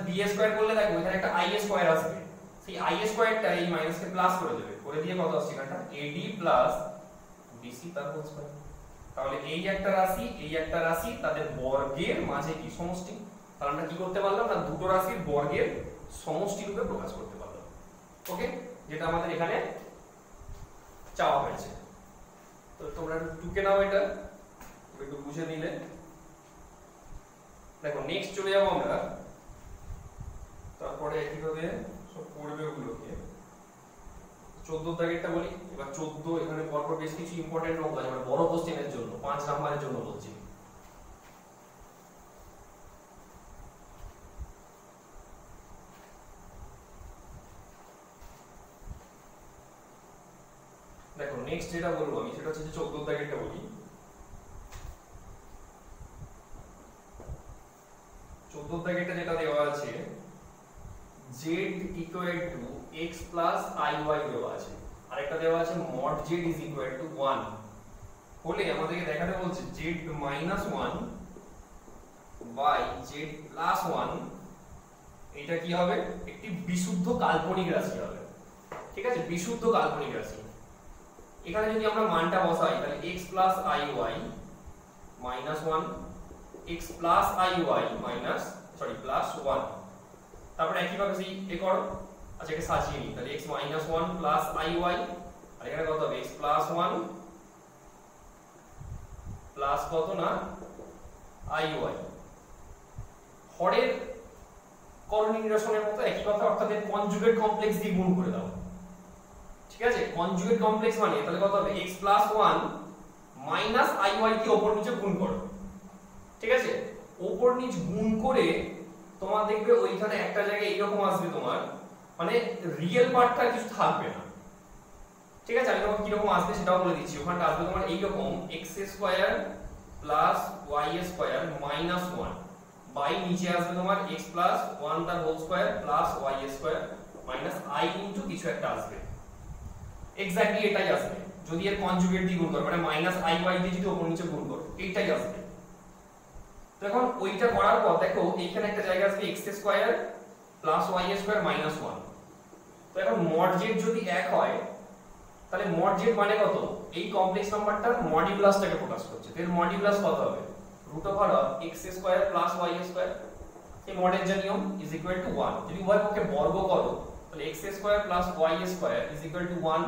- b স্কয়ার করলে দেখো এখানে একটা i স্কয়ার আসবে, সেই i স্কয়ারটা এই মাইনাসকে প্লাস করে দেবে, করে দিয়ে কত আসছে এখানটা ad প্লাস bc তার হোল স্কয়ার। তাহলে এই একটা রাশি এই একটা রাশি তাদের বর্গের মাঝে কি সমষ্টি, তাহলে আমরা কি করতে পারলাম না দুটো রাশির বর্গের সমষ্টি রূপে প্রকাশ করতে পারলাম। ওকে, যেটা আমাদের এখানে চাওয়া হয়েছে। তো তোমরা একটু টুকে নাও, এটা একটু বুঝে নিলে। দেখো নেক্সট চলে যাবো আমরা তারপরে একইভাবে সব করবে ওগুলোকে। 14 দাগেরটা বলি এবার। 14 এখানে পরপর বেশ কিছু ইম্পর্টেন্ট অঙ্ক আছে, মানে বড় কোশ্চেনের জন্য 5 নাম্বারের জন্য বলছি। দেখো নেক্সট যেটা বলবো আমি সেটা হচ্ছে 14 দাগেরটা বলি। 14 দাগেরটা যেটা দেওয়া আছে z equal to x plus iy দেওয়া আছে, আরেকটা দেওয়া আছে mod z is equal to 1 হলে আমাদেরকে দেখাতে বলছে z minus 1 by z plus 1 এটা কি হবে, একটি বিশুদ্ধ কাল্পনিক রাশি হবে। ঠিক আছে, বিশুদ্ধ কাল্পনিক রাশি। এখানে যদি আমরা মানটা বসাই তাহলে x plus iy minus 1 x plus iy minus plus 1, তারপরে একইভাবে সেই এ করো। আচ্ছা এটা সাজিয়ে নিই তাহলে x minus 1 plus iy আর এখানে কত হবে x plus 1 প্লাস কত না iy। হরের করণীয় নিরসনের মতো একই কথা, অর্থাৎ এর কনজুগেট কমপ্লেক্স দিয়ে গুণ করে দাও। ঠিক আছে, কনজুগেট কমপ্লেক্স মানে তাহলে কত হবে x plus 1 minus iy কে উপর নিচে গুণ করো। ঠিক আছে, উপর নিচ গুণ করে তোমার দেখবে ওইখানে একটা জায়গায় এইরকম আসবে তোমার, মানে রিয়েল পার্টটা কিছু থাকবে না। ঠিক আছে, আমি তোমাকে কিরকম আসবে সেটাও বলে দিচ্ছি। ওখানটা আসবে তোমার এইরকম x square plus y square minus 1 by নিচে আসবে তোমার x প্লাস 1 তার whole square plus y square minus i into কিছু একটা আসবে। এক্স্যাক্টলি এটাই আসবে যদি এর কনজুগেট দিয়ে গুণ করো, মানে মাইনাস iy দিয়ে যদি উপর নিচে গুণ করো এইটাই আসবে। তো এখন ওইটা করার পর দেখো এইখানে একটা জায়গা আসবে x square plus y square minus 1। তো এখন mod z যদি 1 হয় তাহলে mod z মানে কত, এই কমপ্লেক্স নাম্বারটার মডুলাসটাকে প্রকাশ করছে। এর মডুলাস কত হবে root over x square plus y square, এই মডের যে নিয়ম ইজ ইকুয়াল টু 1। যদি উভয় পক্ষে বর্গ করো তাহলে x square plus y square is equal to 1,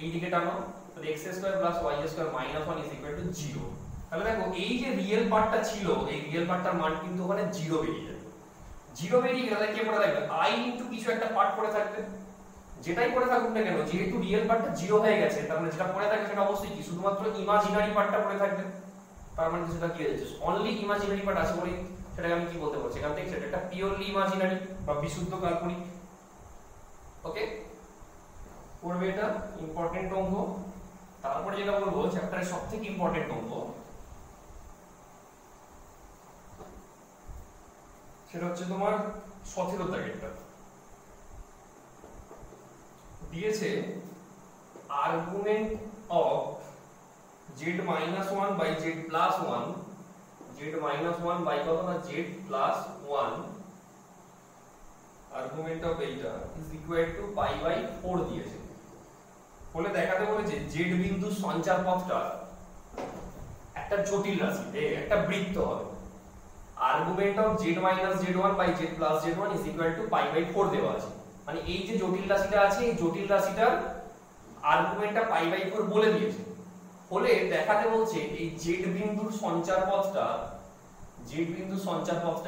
এই দিকে টানো তাহলে x square plus y square minus 1 is equal two 0। তাহলে দেখো এই যে রিয়েল পার্টটা ছিল এই রিয়েল পার্টটার মান কিন্তু ওখানে 0 বেরিয়ে যাবে। 0 বেরিয়ে গেলে কি পড়ে থাকবে i ইনটু কিছু একটা পার্ট পড়ে থাকবে, যেটাই পড়ে থাকুক না কেন যেহেতু রিয়েল পার্টটা 0 হয়ে গেছে তার মানে যেটা পড়ে থাকবে সেটা অবশ্যই কি শুধুমাত্র ইমাজিনারি পার্টটা পড়ে থাকবে। তার মানে কিছুটা কি হয়ে যাচ্ছে অনলি ইমাজিনারি পার্ট আছে বলে সেটাকে আমি কি বলতে পারছি এখান থেকে, সেটা একটা পিওরলি ইমাজিনারি বা বিশুদ্ধ কাল্পনিক। ওকে, পড়বে এটা ইম্পর্টেন্ট অঙ্ক। তারপরে যেটা বলবো চ্যাপ্টারের সবথেকে ইম্পর্টেন্ট অঙ্ক সেটা হচ্ছে তোমার 17 দাগেরটা। দিয়েছে argument of z minus 1 by z plus 1, z minus 1 by কত না z plus 1 আর্গুমেন্ট অফ এইটা is equal to pi by 4 দিয়েছে। বলে দেখাতে বলেছে z বিন্দু সঞ্চার পথটা একটা জটিল রাশি, একটা বৃত্ত হবে। Argument of z minus z1 by z plus z1 is equal to pi by 4 দেওয়া আছে। মানে এই যে জটিল রাশিটা আছে এই জটিল রাশিটার আর্গুমেন্টটা পাই বাই 4 বলে দিয়েছে। হলে দেখাতে বলছে এই z বিন্দুর সঞ্চার পথটা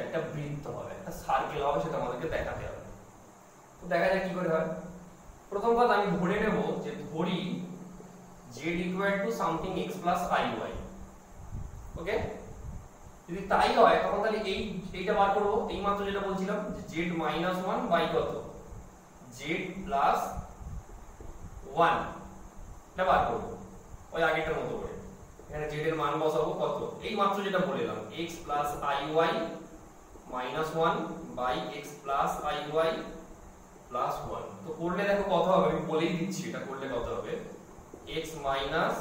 একটা বৃত্ত হবে, একটা সার্কেল হবে, সেটা আমাদেরকে দেখাতে হবে। তো দেখা যাক কি করে হয়। প্রথম কথা আমি ধরে নেব যে ধরি z equal to something x plus iy। ওকে, যদি তাই হয় তখন তাহলে এইটা বার করব। এই মাত্র যেটা বলছিলাম যে z minus 1 বাই কত z প্লাস 1 এটা বার করব ওই আগেরটার মতো করে। এখানে z এর মান বসাবো কত, এই মাত্র যেটা বললাম x plus iy minus 1 by x plus iy plus 1। তো করলে দেখো কত হবে, আমি বলেই দিচ্ছি এটা করলে কত হবে x minus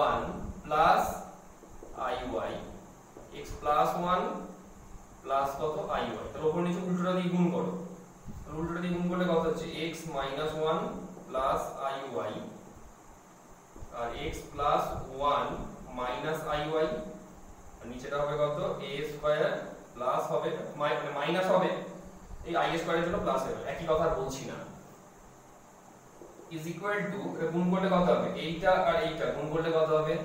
1 plus iy x plus 1 plus কত iy। তাহলে উপর নিচে উল্টোটা দিয়ে গুণ করো, উল্টোটা দিয়ে গুণ করলে কত হচ্ছে x মাইনাস 1 প্লাস iy আর x প্লাস 1 মাইনাস iy আর নিচেটা হবে কত a স্কয়ার প্লাস হবে মাইনাস হবে এই i স্কয়ারের জন্য প্লাস হবে, একই কথা বলছি না। ইজ ইকুয়াল টু গুণ করলে কত হবে এইটা আর এইটা গুণ করলে কত হবে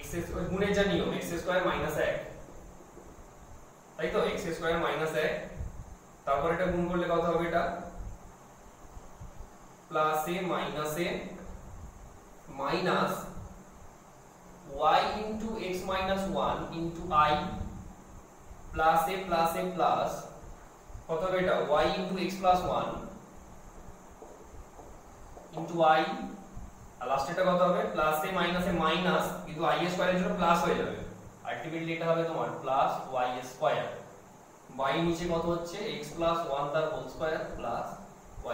x গুণের যা নিয়ম x স্কয়ার মাইনাস 1 তাই তো x স্কয়ার মাইনাস 1, তারপর এটা গুণ করলে কত হবে, এটা plus a minus y into x minus 1 into i plus a plus কত হবে, এটা y into x plus 1 into i, আর লাস্টে এটা কত হবে, প্লাস a মাইনাস কিন্তু i স্কয়ারের জন্য প্লাস হয়ে যাবে, আলটিমেটলি এটা হবে তোমার প্লাস y স্কয়ার, y নিচে কত হচ্ছে x প্লাস 1 তার whole square plus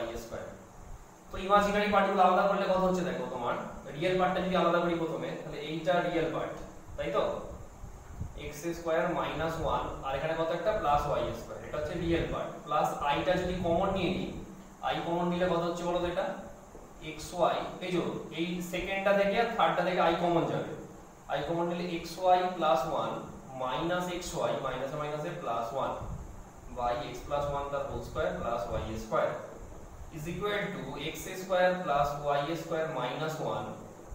y square. তো ইমাজিনারি পার্টগুলো আলাদা করলে কত হচ্ছে দেখো, তোমার রিয়েল পার্টটা যদি আলাদা করি প্রথমে, তাহলে এইটা রিয়েল পার্ট, তাই তো x স্কয়ার মাইনাস 1 আর এখানে কত একটা প্লাস y স্কয়ার, এটা হচ্ছে রিয়েল পার্ট, প্লাস i টা যদি কমন নিয়ে নিই, i কমন নিলে কত হচ্ছে বলো তো, এটা xy, এই যে এই সেকেন্ডটা থেকে আর থার্ডটা থেকে i কমন যাবে, i কমন নিলে xy প্লাস 1 মাইনাস xy মাইনাসে প্লাস 1 by x plus 1 তার whole square plus y square is equal to x square plus y square minus 1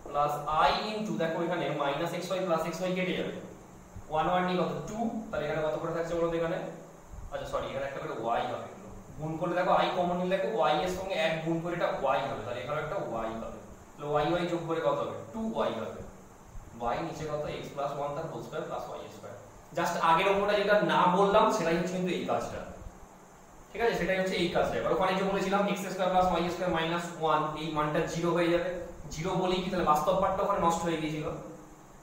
plus i into, দেখো এখানে মাইনাস xy প্লাস xy কেটে যাবে, 1 নিয়ে কত 2, তাহলে এখানে কত করে থাকছে বলো তো এখানে, আচ্ছা সরি এখানে একটা করে y হবে, গুণ করলে দেখো i কমন নিলে দেখো y এর সঙ্গে 1 গুণ করে এটা y হবে, তাহলে এখানে একটা y হবে, তাহলে y যোগ করে কত হবে 2y হবে, y নিচে কত x plus 1 তার whole square plus y square. Just আগের অঙ্কটা যেটা না বললাম সেটাই হচ্ছে কিন্তু এই কাজটা, ঠিক আছে, সেটাই হচ্ছে এই কাজটা। এবার ওখানে যে বলেছিলাম x square plus y square minus 1, এই মানটা 0 হয়ে যাবে, 0 বলেই কি তাহলে বাস্তব পার্টটা ওখানে নষ্ট হয়ে গিয়েছিল,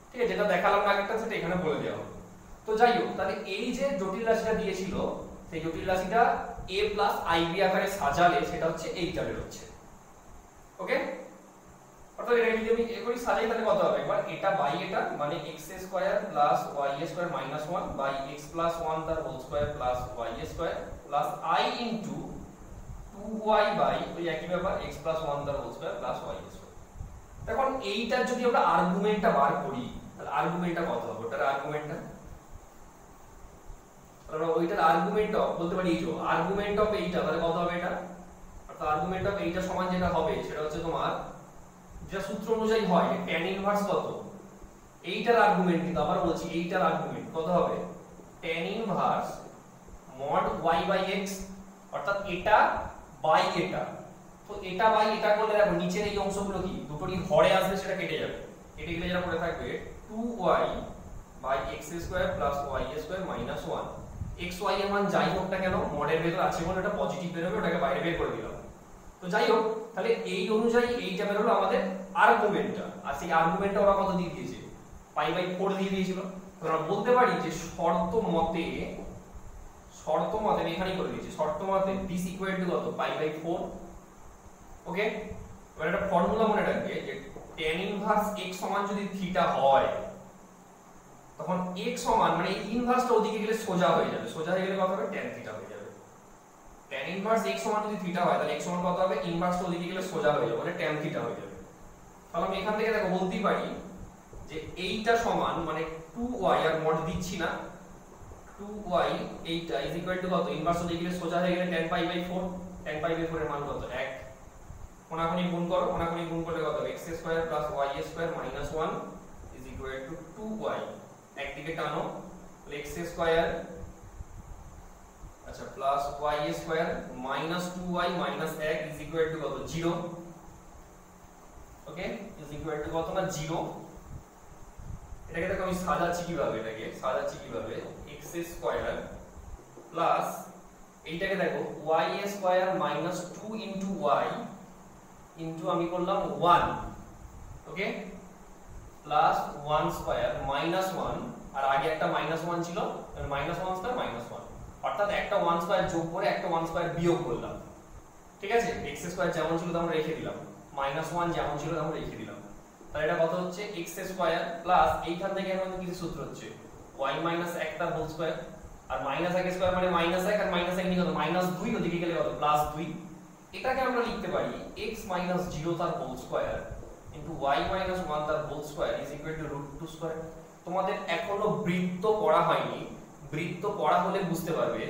ঠিক আছে, যেটা দেখালাম না আগেরটা সেটা এখানে বলে দেওয়া হলো। তো যাই হোক, তাহলে এই যে জটিল রাশিটা দিয়েছিল, সেই জটিল রাশিটা a প্লাস ib আকারে সাজালে সেটা হচ্ছে এইটা বের হচ্ছে, ওকে। অর্থাৎ এটা যদি আমি এখনই সাজাই তাহলে কত হবে, একবার এটা বাই এটা মানে x square plus y square minus 1 by x plus 1 তার whole square plus y square plus i into 2y by ওই একই ব্যাপার x প্লাস 1 তার whole square plus y square. এখন এইটার যদি আমরা আর্গুমেন্টটা বার করি, তাহলে আর্গুমেন্টটা কত হবে, ওটার আর্গুমেন্টটা, আমরা ওইটার আর্গুমেন্ট অফ বলতে পারি এই যে আর্গুমেন্ট অফ এইটা, তাহলে কত হবে এটা, অর্থাৎ আর্গুমেন্ট অফ এইটা সমান যেটা হবে সেটা হচ্ছে তোমার যেটা সূত্র অনুযায়ী হয় tan ইনভার্স কত, এইটার আর্গুমেন্ট কিন্তু আবার বলছি এইটার আর্গুমেন্ট কত হবে tan inverse mod y by x, অর্থাৎ এটা বাই এটা, তো এটা বাই এটা করলে দেখো নিচের এই অংশগুলো কি দুটোরই হরে আসবে, সেটা কেটে যাবে, কেটে গেলে যেটা পড়ে থাকবে 2y by x square plus y square minus 1, xy এর মান যাই হোক না কেন মডের ভেতর আছে বলে এটা পজিটিভ বের হবে, ওটাকে বাইরে বের করে দিলাম। তো যাই হোক, তাহলে এই অনুযায়ী এইটা বের হলো আমাদের আর্গুমেন্টটা, আর সেই আর্গুমেন্টটা ওরা কত দিয়ে দিয়েছে, পাই বাই 4 দিয়ে দিয়েছিল। তো আমরা বলতে পারি যে শর্ত মতে আমি এখানেই করে দিয়েছি, শর্ত মতে দিস ইকুয়াল টু কত পাই বাই 4, ওকে। এবার একটা ফর্মুলা মনে রাখবে যে tan ইনভার্স x সমান যদি থিটা হয়, তখন x সমান মানে এই ইনভার্সটা ওদিকে গেলে সোজা হয়ে যাবে, সোজা হয়ে গেলে কত হবে tan থিটা হয়ে যাবে, tan ইনভার্স x সমান যদি থিটা হয় তাহলে x সমান কত হবে, ইনভার্সটা ওদিকে গেলে সোজা হয়ে যাবে মানে tan থিটা হয়ে যাবে। তাহলে আমি এখান থেকে দেখো বলতেই পারি যে এইটা সমান মানে 2y, আর মড দিচ্ছি না, 2y এইটা ইজ ইকুয়াল টু কত, ইনভার্স ওদিকে গেলে সোজা হয়ে গেলে tan pi by 4, tan pi by 4 এর মান কত 1, কোনাকুনি গুণ করো, কোনাকুনি গুণ করলে কত হবে x square plus y square minus 1 is equal two 2y, একদিকে টানো x স্কয়ার আচ্ছা plus y square minus 2y minus 1 is equal to কত 0, ওকে, ইজ ইকুয়াল টু কত না 0। এটাকে দেখো আমি সাজাচ্ছি কিভাবে, x স্কয়ার প্লাস এইটাকে দেখো y square minus 2 into y into আমি করলাম 1, ওকে, প্লাস 1 স্কয়ার মাইনাস 1, আর আগে একটা মাইনাস 1 ছিল, মাইনাস 1 স্কয়ার মাইনাস 1, অর্থাৎ একটা 1 স্কয়ার যোগ করে একটা 1 স্কয়ার বিয়োগ করলাম, ঠিক আছে। x স্কয়ার যেমন ছিল তেমন রেখে দিলাম, মাইনাস 1 যেমন ছিল তেমন রেখে দিলাম, তাহলে এটা কত হচ্ছে x স্কয়ার প্লাস এইখান থেকে আমাদের কিছু সূত্র হচ্ছে y মাইনাস 1 তার হোল স্কয়ার, আর মাইনাস 1 স্কয়ার মানে মাইনাস 1, আর মাইনাস 1 নিয়ে কত মাইনাস 2, ওদিকে গেলে কত প্লাস 2, এটাকে আমরা লিখতে পারি x মাইনাস 0 তার whole square into y minus 1 তার whole square is equal to √2 square. তোমাদের এখনো বৃত্ত পড়া হয়নি, বৃত্ত পড়া হলে বুঝতে পারবে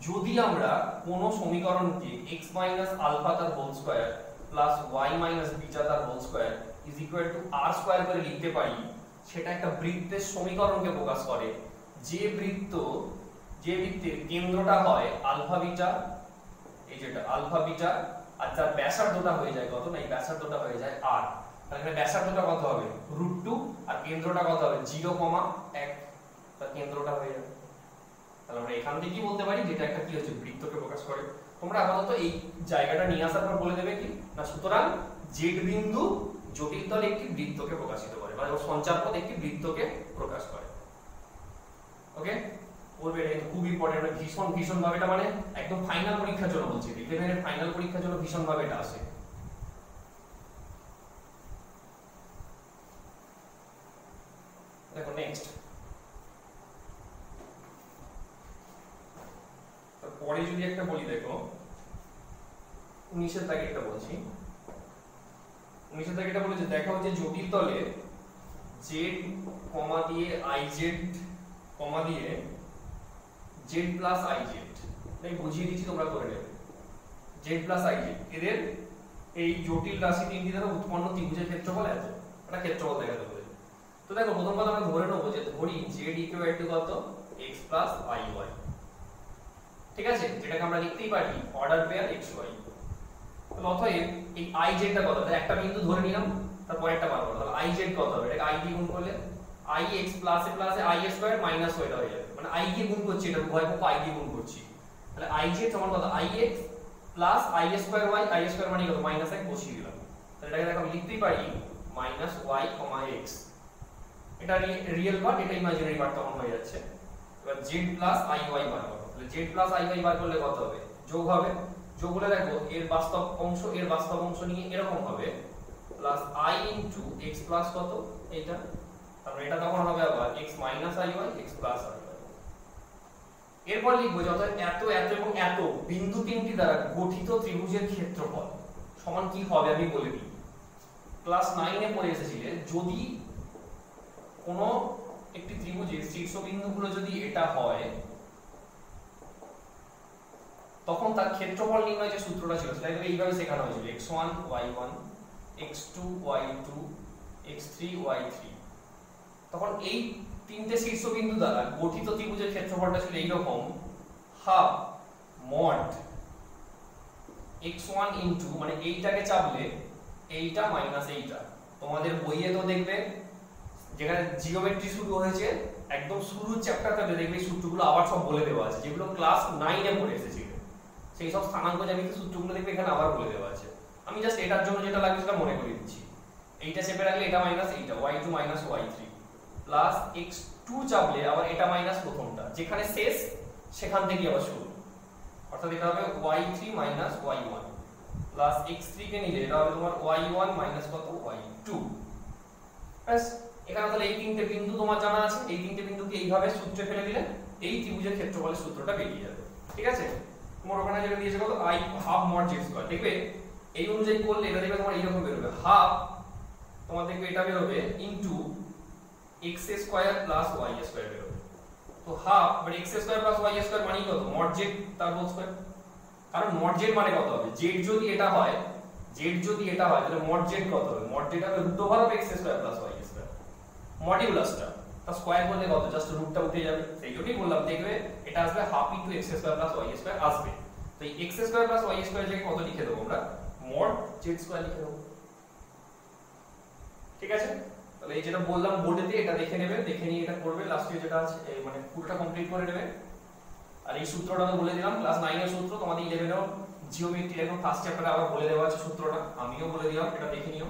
যদি আমরা কোন সমীকরণকে x মাইনাস আলফা তার whole square plus y minus beta তার whole square is equal to r square করে লিখতে পারি, সেটা একটা বৃত্তের সমীকরণকে প্রকাশ করে। যে বৃত্ত যে বৃত্তের কেন্দ্রটা হয় আলফা বিটা, এই যেটা আলফা বিটা, আর যার ব্যাসার্ধটা হয়ে যায় কত না, এই ব্যাসার্ধটা হয়ে যায় r, তাহলে এখানে ব্যাসার্ধটা কত হবে √2 আর কেন্দ্রটা কত হবে 0,1, তার কেন্দ্রটা হয়ে যাবে। তাহলে আমরা এখান থেকে কি বলতে পারি, যেটা একটা কি হচ্ছে বৃত্তকে প্রকাশ করে। তোমরা আপাতত এই জায়গাটা নিয়ে আসার পর বলে দেবে কি না, সুতরাং জেড বিন্দু জটিল তলে একটি বৃত্তকে প্রকাশিত করে, মানে সঞ্চারপথ একটি বৃত্তকে প্রকাশ করে। ওকে, বলবে এটা খুব ইম্পর্টেন্ট, ভীষণ ভীষণ ভাবে, এটা মানে একদম ফাইনাল পরীক্ষার জন্য বলছি, 11 এর ফাইনাল পরীক্ষার জন্য ভীষণ ভাবে এটা আসে। দেখো নেক্সট, তারপরে যদি একটা বলি, দেখো 19 এর দাগে একটা বলছি, 19 এর দাগে এটা বলেছে দেখাও যে জটিল তলে z কমা দিয়ে iz কমা দিয়ে z প্লাস iz, তাই বুঝিয়ে দিচ্ছি তোমরা করে নেবে, z প্লাস iz এদের এই জটিল রাশি তিনটি দ্বারা উৎপন্ন ত্রিভুজের ক্ষেত্রফল এত, এটা ক্ষেত্রফল দেখাতে বলে। তো দেখো প্রথম কথা আমরা ধরে নেবো যে ধরি z ইকুয়াল টু কত x প্লাস iy, ঠিক আছে, যেটাকে আমরা লিখতেই পারি অর্ডার পেয়ার xy। তাহলে অতএব এই iz টা কত, তাহলে একটা বিন্দু ধরে নিলাম, তারপর একটা বার করব, তাহলে iz কত হবে, এটাকে i দিয়ে গুণ করলে ix প্লাসে প্লাসে i স্কয়ার মাইনাস ওইটা হয়ে যাবে, মানে i দিয়ে গুণ করছি, এটা উভয় পক্ষ i দিয়ে গুণ করছি, তাহলে iz সমান কত ix plus i square y, i square মানে কত মাইনাস 1 বসিয়ে দিলাম, তাহলে এটাকে দেখো লিখতেই পারি মাইনাস y, x, এটা রিয়েল পার্ট, এটা ইমাজিনারি পার্ট তখন হয়ে যাচ্ছে। এবার z প্লাস iy বার করব, তাহলে z প্লাস iy বার করলে কত হবে, যোগ হবে, যোগ হলে দেখো এর বাস্তব অংশ এর বাস্তব অংশ নিয়ে এরকম হবে plus i into x plus কত এইটা, তারপর এটা তখন হবে আবার x minus iy, x plus iy। এরপর লিখবো যত এত এত এবং এত বিন্দু তিনটি দ্বারা গঠিত ত্রিভুজের ক্ষেত্রফল সমান কি হবে আমি বলে দিই। ক্লাস 9 এ পড়ে এসেছিলে, যদি কোনো একটি ত্রিভুজের শীর্ষবিন্দুগুলো যদি এটা হয়, তখন তার ক্ষেত্রফল নির্ণয় যে সূত্রটা ছিল সেটা এইভাবে শেখানো হয়েছিল, x1 y1 x2 y2 x3 y3। তখন এই তিনটে শীর্ষবিন্দু দ্বারা গঠিত ত্রিভুজের ক্ষেত্রফলটা ছিল এইরকম, হাফ মড x1 ইনটু, মানে এইটাকে চাপলে এইটা মাইনাস এইটা, তোমাদের বইয়ে তো দেখবে যেখানে জিওমেট্রি শুরু হয়েছে একদম শুরুর চ্যাপ্টারটাতে দেখবে এই সূত্রগুলো আবার সব বলে দেওয়া আছে, যেগুলো ক্লাস 9 এ পড়ে এসেছিল, সেই সব স্থানাঙ্ক জ্যামিতিক সূত্রগুলো দেখবে এখানে আবার বলে দেওয়া আছে। আমি জাস্ট এটার জন্য যেটা লাগবে সেটা মনে করিয়ে দিচ্ছি, এইটা চেপে রাখলে এটা মাইনাস এইটা y2 minus y3 plus x2 চাপলে আবার এটা মাইনাস প্রথমটা, যেখানে শেষ সেখান থেকে আবার শুরু, অর্থাৎ এটা হবে y3 minus y1 plus x3 কে নিলে এটা হবে তোমার y1 মাইনাস কত y2। ব্যাস, এখানে তাহলে এই তিনটে বিন্দু তোমার জানা আছে, এই তিনটে বিন্দুকে এইভাবে সূত্রে ফেলে দিলে এই ত্রিভুজের ক্ষেত্রফলের সূত্রটা বেরিয়ে যাবে, ঠিক আছে। তোমার ওখানে যেটা দিয়েছে কত i half mod z square, দেখবে এই অনুযায়ী করলে এটা দেখবে তোমার এইরকম বেরোবে, হাফ তোমার দেখবে এটা বেরোবে into x square plus y square বেরোবে। তো হাফ মানে x square plus y square মানে কত মড z তার হোল স্কয়ার, কারণ মড z মানে কত হবে, z যদি এটা হয়, z যদি এটা হয় তাহলে মড z কত হবে, মড z হবে root over of x square plus y square, মডিউলাসটা তা স্কয়ার করলে কত জাস্ট রুটটা উঠে যাবে, সেই জন্যই বললাম দেখবে এটা আসবে half into x square plus y square আসবে। তো এই x square plus y square জায়গায় কত লিখে দেবো আমরা, মড z স্কয়ার লিখে দেবো, ঠিক আছে। তাহলে এই যেটা বললাম বোর্ডেতে এটা দেখে নেবে, দেখে নিয়ে এটা করবে, লাস্টে যেটা আছে মানে পুরোটা কমপ্লিট করে নেবে। আর এই সূত্রটা তো বলে দিলাম ক্লাস 9 এর সূত্র, তোমাদের 11 এর জিওমেট্রি একদম ফার্স্ট চ্যাপ্টারে আবার বলে দেওয়া আছে সূত্রটা, আমিও বলে দিলাম, এটা দেখে নিও।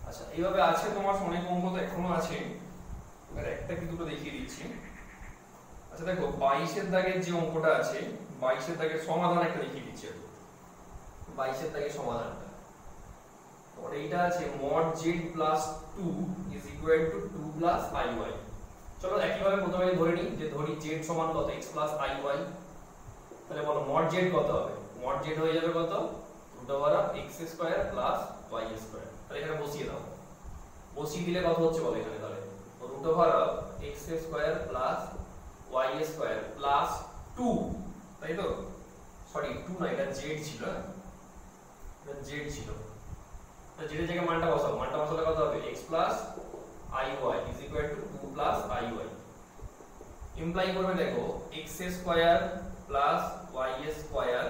আচ্ছা এইভাবে আছে তোমার অনেক অঙ্ক তো এখনো আছে, এবার একটা কি দুটো দেখিয়ে দিচ্ছি। আচ্ছা দেখো 22 এর দাগের যে অঙ্কটা আছে, 22 এর দাগের সমাধান একটা দেখিয়ে দিচ্ছি, 22 এর দাগের সমাধানটা और এইটা আছে mod z plus 2 is equal to 2 plus iy। চলো একই ভাবে প্রথমে ধরে নিই যে ধরি z সমান কত x plus iy, তাহলে বলো mod z কত হবে, mod z হয়ে যাবে কত root over of x square plus y square। তাহলে এখানে বসিয়ে দাও, বসিয়ে দিলে কত হচ্ছে বলো এখানে, তাহলে root over of x square plus y square plus 2, তাই তো, সরি 2 না এটা z ছিল, এটা z ছিল, যেটা জায়গায় মানটা বসাবো, মানটা বসালে কত হবে x plus iy is equal to 2 plus iy। Imply করবে দেখো x square plus y square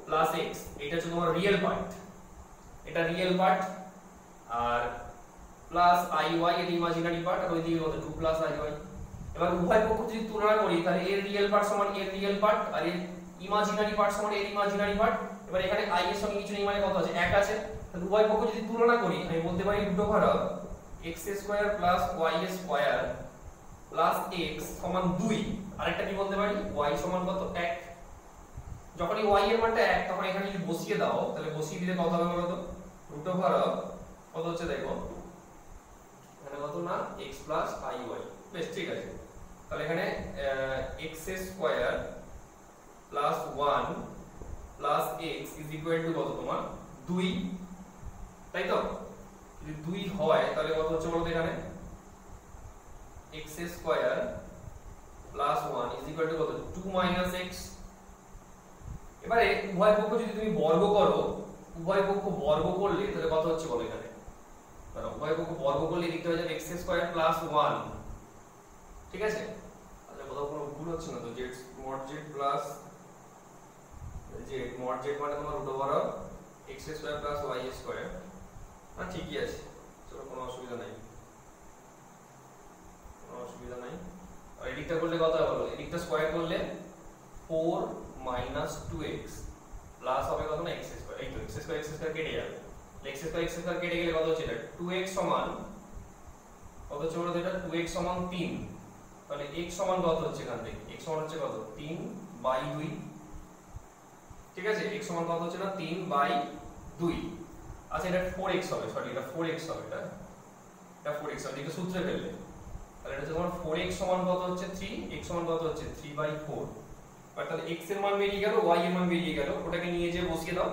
plus x, এটা হচ্ছে তোমার রিয়েল পার্ট, এটা রিয়েল পার্ট, আর প্লাস iy এটা ইমাজিনারি পার্ট, আর ওইদিকে কত 2 প্লাস iy। এবার উভয় পক্ষ যদি তুলনা করি তাহলে এর রিয়েল পার্ট সমান এর রিয়েল পার্ট, আর এর ইমাজিনারি পার্ট সমান এর ইমাজিনারি পার্ট। এবার এখানে i এর সঙ্গে কিছু নেই মানে কত আছে 1 আছে, তাহলে উভয় পক্ষ যদি তুলনা করি আমি বলতে পারি root over of x square plus y square plus x সমান 2। আরেকটা কি বলতে পারি y সমান কত 1। যখন এই y এর মানটা 1 তখন এখানে যদি বসিয়ে দাও তাহলে বসিয়ে দিলে কত হবে বলো তো, রুট ওভার অফ কত হচ্ছে দেখো এখানে কত না x প্লাস iy। বেশ ঠিক আছে, তাহলে এখানে x square plus 1 plus x is equal to কত তোমার 2, তাই তো? যদি 2 হয় তাহলে কত হচ্ছে বলো তো এখানে x square plus 1 is equal to কত 2 মাইনাস x। এবারে উভয় পক্ষ যদি তুমি বর্গ করো, উভয় পক্ষ বর্গ করলে তাহলে কত হচ্ছে বলো এখানে, ধরো উভয় পক্ষ বর্গ করলে লিখতে হয়ে যাবে x স্কয়ার প্লাস 1, ঠিক আছে? তাহলে কোথাও কোনো ভুল হচ্ছে না তো, z mod z plus z mod z মানে তোমার root over of x square plus y square. না ঠিকই আছে, চলো কোনো অসুবিধা নাই, কোনো অসুবিধা নাই। আর এদিকটা করলে কত হবে বলো, এদিকটা স্কয়ার করলে 4 মাইনাস 2x প্লাস হবে কত না x স্কয়ার। এই তো x স্কয়ার কেটে যাবে, x স্কয়ার কেটে গেলে কত হচ্ছে এটা 2x সমান কত হচ্ছে বলো তো, এটা 2x সমান 3। তাহলে x সমান কত হচ্ছে এখান থেকে, x সমান হচ্ছে কত 3/2, ঠিক আছে? x সমান কত হচ্ছে না 3/2। আচ্ছা এটা 4x হবে, সরি এটা 4x হবে, এটা 4x হবে, এটা সূত্রে ফেললে তাহলে এটা হচ্ছে তোমার 4x সমান কত হচ্ছে 3, x সমান কত হচ্ছে 3/4। তাহলে x এর মান বেরিয়ে গেল, y এর মান বেরিয়ে গেল, ওটাকে নিয়ে যে বসিয়ে দাও।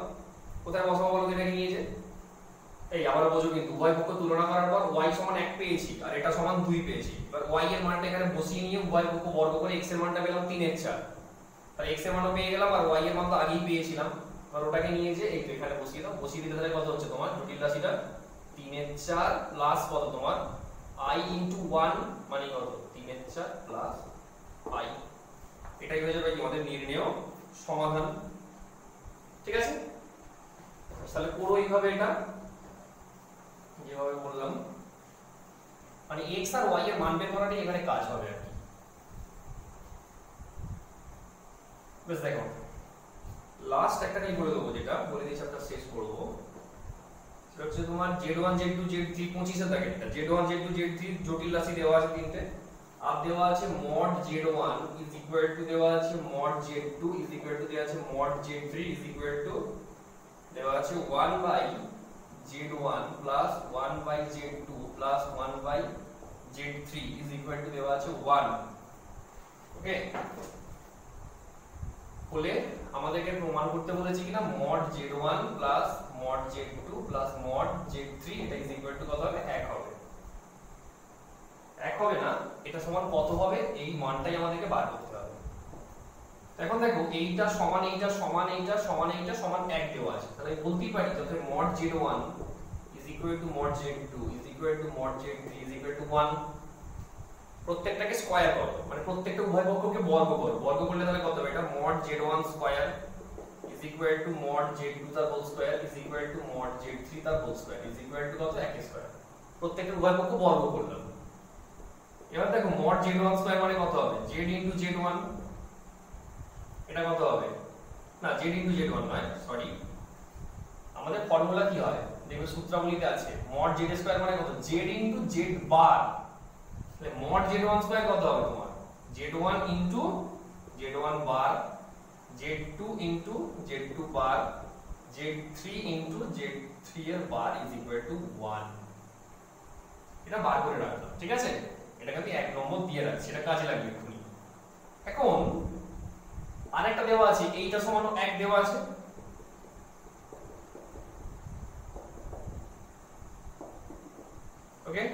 কোথায় বসাবো বলো এটাকে নিয়ে যে, এই আবার বোঝো কিন্তু উভয় পক্ষ তুলনা করার পর y সমান 1 পেয়েছি আর এটা সমান 2 পেয়েছি। এবার y এর মানটা এখানে বসিয়ে নিয়ে উভয় পক্ষ বর্গ করে x এর মানটা পেলাম 3/4, তাহলে x এর মানও পেয়ে গেলাম আর y এর মান তো আগেই পেয়েছিলাম। এবার ওটাকে নিয়ে যে এই এখানে বসিয়ে দাও, বসিয়ে দিলে তাহলে কত হচ্ছে তোমার জটিল রাশিটা 3/4 প্লাস কত তোমার i ইনটু 1 মানে কত 3/4 প্লাস i। এটাই হয়ে যাবে আমাদের নির্ণেয় সমাধান, ঠিক আছে? তাহলে পুরো এইভাবে এটা যেভাবে বললাম মানে x আর y এর মান বের করাটাই এখানে কাজ হবে আর কি। বেশ দেখো লাস্ট একটা নিয়ে বলে দেবো, যেটা বলে দিয়ে চ্যাপ্টার শেষ করব, সেটা হচ্ছে তোমার z1 z2 z3 25 এর দাগেরটা। z1 z2 z3 জটিল রাশি দেওয়া আছে তিনটে, আর দেওয়া আছে mod z1 is equal to দেওয়া আছে mod z2 is equal to দেওয়া আছে mod z3 is equal to দেওয়া আছে 1 by z1 plus 1 by z2 plus 1 by z3 is equal to দেওয়া আছে 1। ওকে, বলে আমাদেরকে প্রমাণ করতে বলেছি কিনা mod z1 plus mod z2 plus mod z3 এটা ইজ ইকুয়াল টু কত হবে 1 হবে। 1 হবে না, এটা সমান কত হবে এই মানটাই আমাদেরকে বার করতে হবে। এখন দেখো এইটা সমান এইটা সমান এইটা সমান এইটা সমান 1 দেওয়া আছে, তাহলে আমি বলতেই পারি যাতে mod z1 is equal to mod z2 is equal to mod z3 is equal to 1। প্রত্যেকটাকে স্কয়ার করো, মানে প্রত্যেকটা উভয় পক্ষকে বর্গ করো, বর্গ করলে তাহলে কত হবে এটা mod z1 square is equal to mod z2 তার whole square is equal to mod z3 তার whole square is equal to কত 1 স্কয়ার। প্রত্যেকটা উভয় পক্ষ বর্গ করলাম। এবার দেখো mod z1 স্কয়ার মানে কত হবে z ইনটু z1, এটা কত হবে না z ইনটু z1 নয়, সরি আমাদের ফর্মুলা কি হয় দেখবে সূত্রাবলীতে আছে mod z স্কয়ার মানে কত z ইনটু z বার। তাহলে mod z1 স্কয়ার কত হবে তোমার z1 ইনটু z1 বার, z2 ইনটু z2 বার, z3 ইনটু z3 এর বার ইজ ইকুয়াল টু 1। এটা বার করে রাখলাম, ঠিক আছে? এটাকে আমি 1 নম্বর দিয়ে রাখছি, এটা কাজে লাগবে এক্ষুনি। এখন আরেকটা দেওয়া আছে এইটা সমান 1 দেওয়া আছে, ওকে?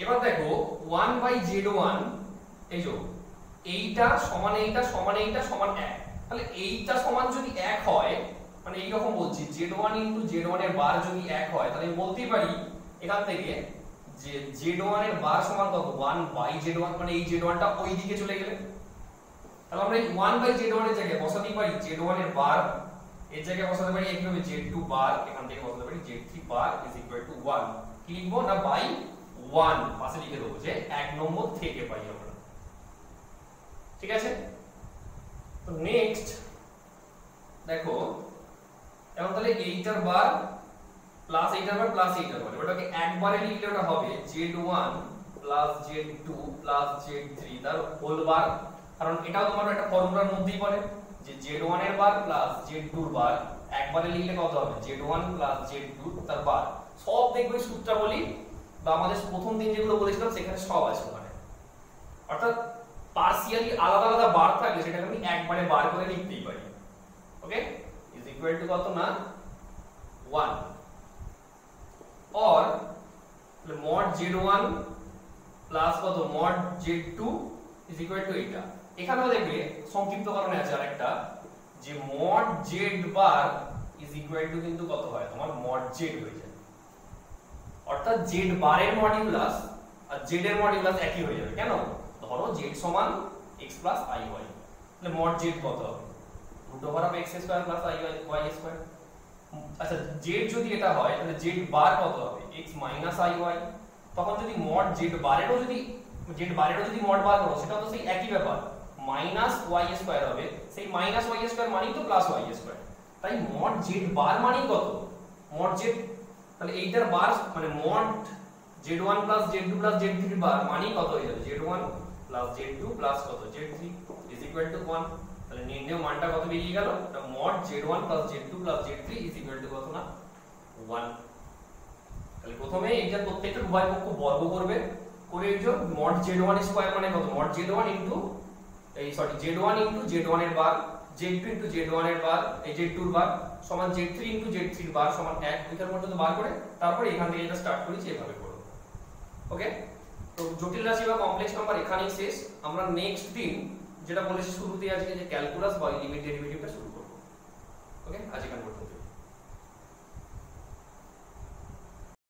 এবার দেখো 1 বাই z1 এই যে এইটা সমান এইটা সমান এইটা সমান 1, তাহলে এইটা সমান যদি 1 হয় মানে এই রকম বলছি z1 ইনটু z1 এর বার যদি 1 হয় তাহলে আমি বলতেই পারি এখান থেকে যে z1 এর বার সমান কত 1 বাই z1 মানে এই z1 টা ওই দিকে চলে গেলে তাহলে আমরা এই 1 বাই z1 এর জায়গায় বসাতেই পারি z1 এর বার এর জায়গায় বসাতে পারি একইভাবে z2 বার এখান থেকে বসাতে পারি z3 bar is equal to 1 কি লিখবো না বাই 1 পাশে লিখে দেবো যে 1 নম্বর থেকে পাই আমরা ঠিক আছে তো নেক্সট দেখো এখন তাহলে 8 এর বার প্লাস 8 এর বার প্লাস 8 এর বার ওটাকে একবারে লিখলে ওটা হবে z1 plus z2 plus z3 তার হোল বার কারণ এটাও তোমার একটা ফর্মুলার মধ্যেই পড়ে যে z1 এর বার প্লাস z2 এর বার একবারে লিখলে কত হবে z1 প্লাস z2 তার বার সব দেখবে সূত্রাবলী বা আমাদের প্রথম দিন যেগুলো বলেছিলাম সেখানে সব আছে ওখানে অর্থাৎ পার্সিয়ালি আলাদা আলাদা বার থাকলে সেটাকে আমি একবারে বার করে লিখতেই পারি ওকে ইজ ইকুয়াল টু কত না 1 और mod z1 প্লাস কত mod z2 is equal two এটা এখানেও দেখবে সংক্ষিপ্তকরণে আছে আরেকটা যে mod z bar is equal two কিন্তু কত হয় তোমার mod z হয়ে যায় অর্থাৎ z বারের মডিউলাস আর z এর মডিউলাস একই হয়ে যাবে কেন ধরো z সমান x প্লাস iy তাহলে mod z কত হবে √ over of x square plus iy square আচ্ছা z যদি এটা হয় তাহলে z বার কত হবে x মাইনাস iy তখন যদি mod z বারেরও যদি mod বার করো সেটা তো সেই একই ব্যাপার মাইনাস y স্কয়ার হবে সেই মাইনাস y স্কয়ার মানেই তো প্লাস y স্কয়ার তাই mod z বার মানেই কত mod z তাহলে এইটার বার মানে mod z1 plus z2 plus z3 বার মানেই কত হয়ে যাবে z1 প্লাস z2 প্লাস কত z3 ইজ ইকুয়াল টু 1 তাহলে নির্ণয় মানটা কত বেরিয়ে গেল এটা mod z1 plus z2 plus z3 is equal to কত না 1 তাহলে প্রথমে এইটা প্রত্যেকটা উভয় পক্ষ বর্গ করবে করে এই যে mod z1 স্কয়ার মানে কত mod z1 into z1 into z1 এর বার z2 ইনটু z1 এর বার এই z2 এর বার সমান z3 ইনটু z3 এর বার সমান 1 এটার পর্যন্ত বার করে তারপর এখান থেকে এটা স্টার্ট করেছি এভাবে করব ওকে তো জটিল রাশি বা কমপ্লেক্স নাম্বার এখানেই শেষ আমরা নেক্সট দিন যেটা বলেছি শুরুতেই আজকে যে ক্যালকুলাস বা লিমিট ডেরিভেটিভটা শুরু করব ওকে আজ এখানে পর্যন্ত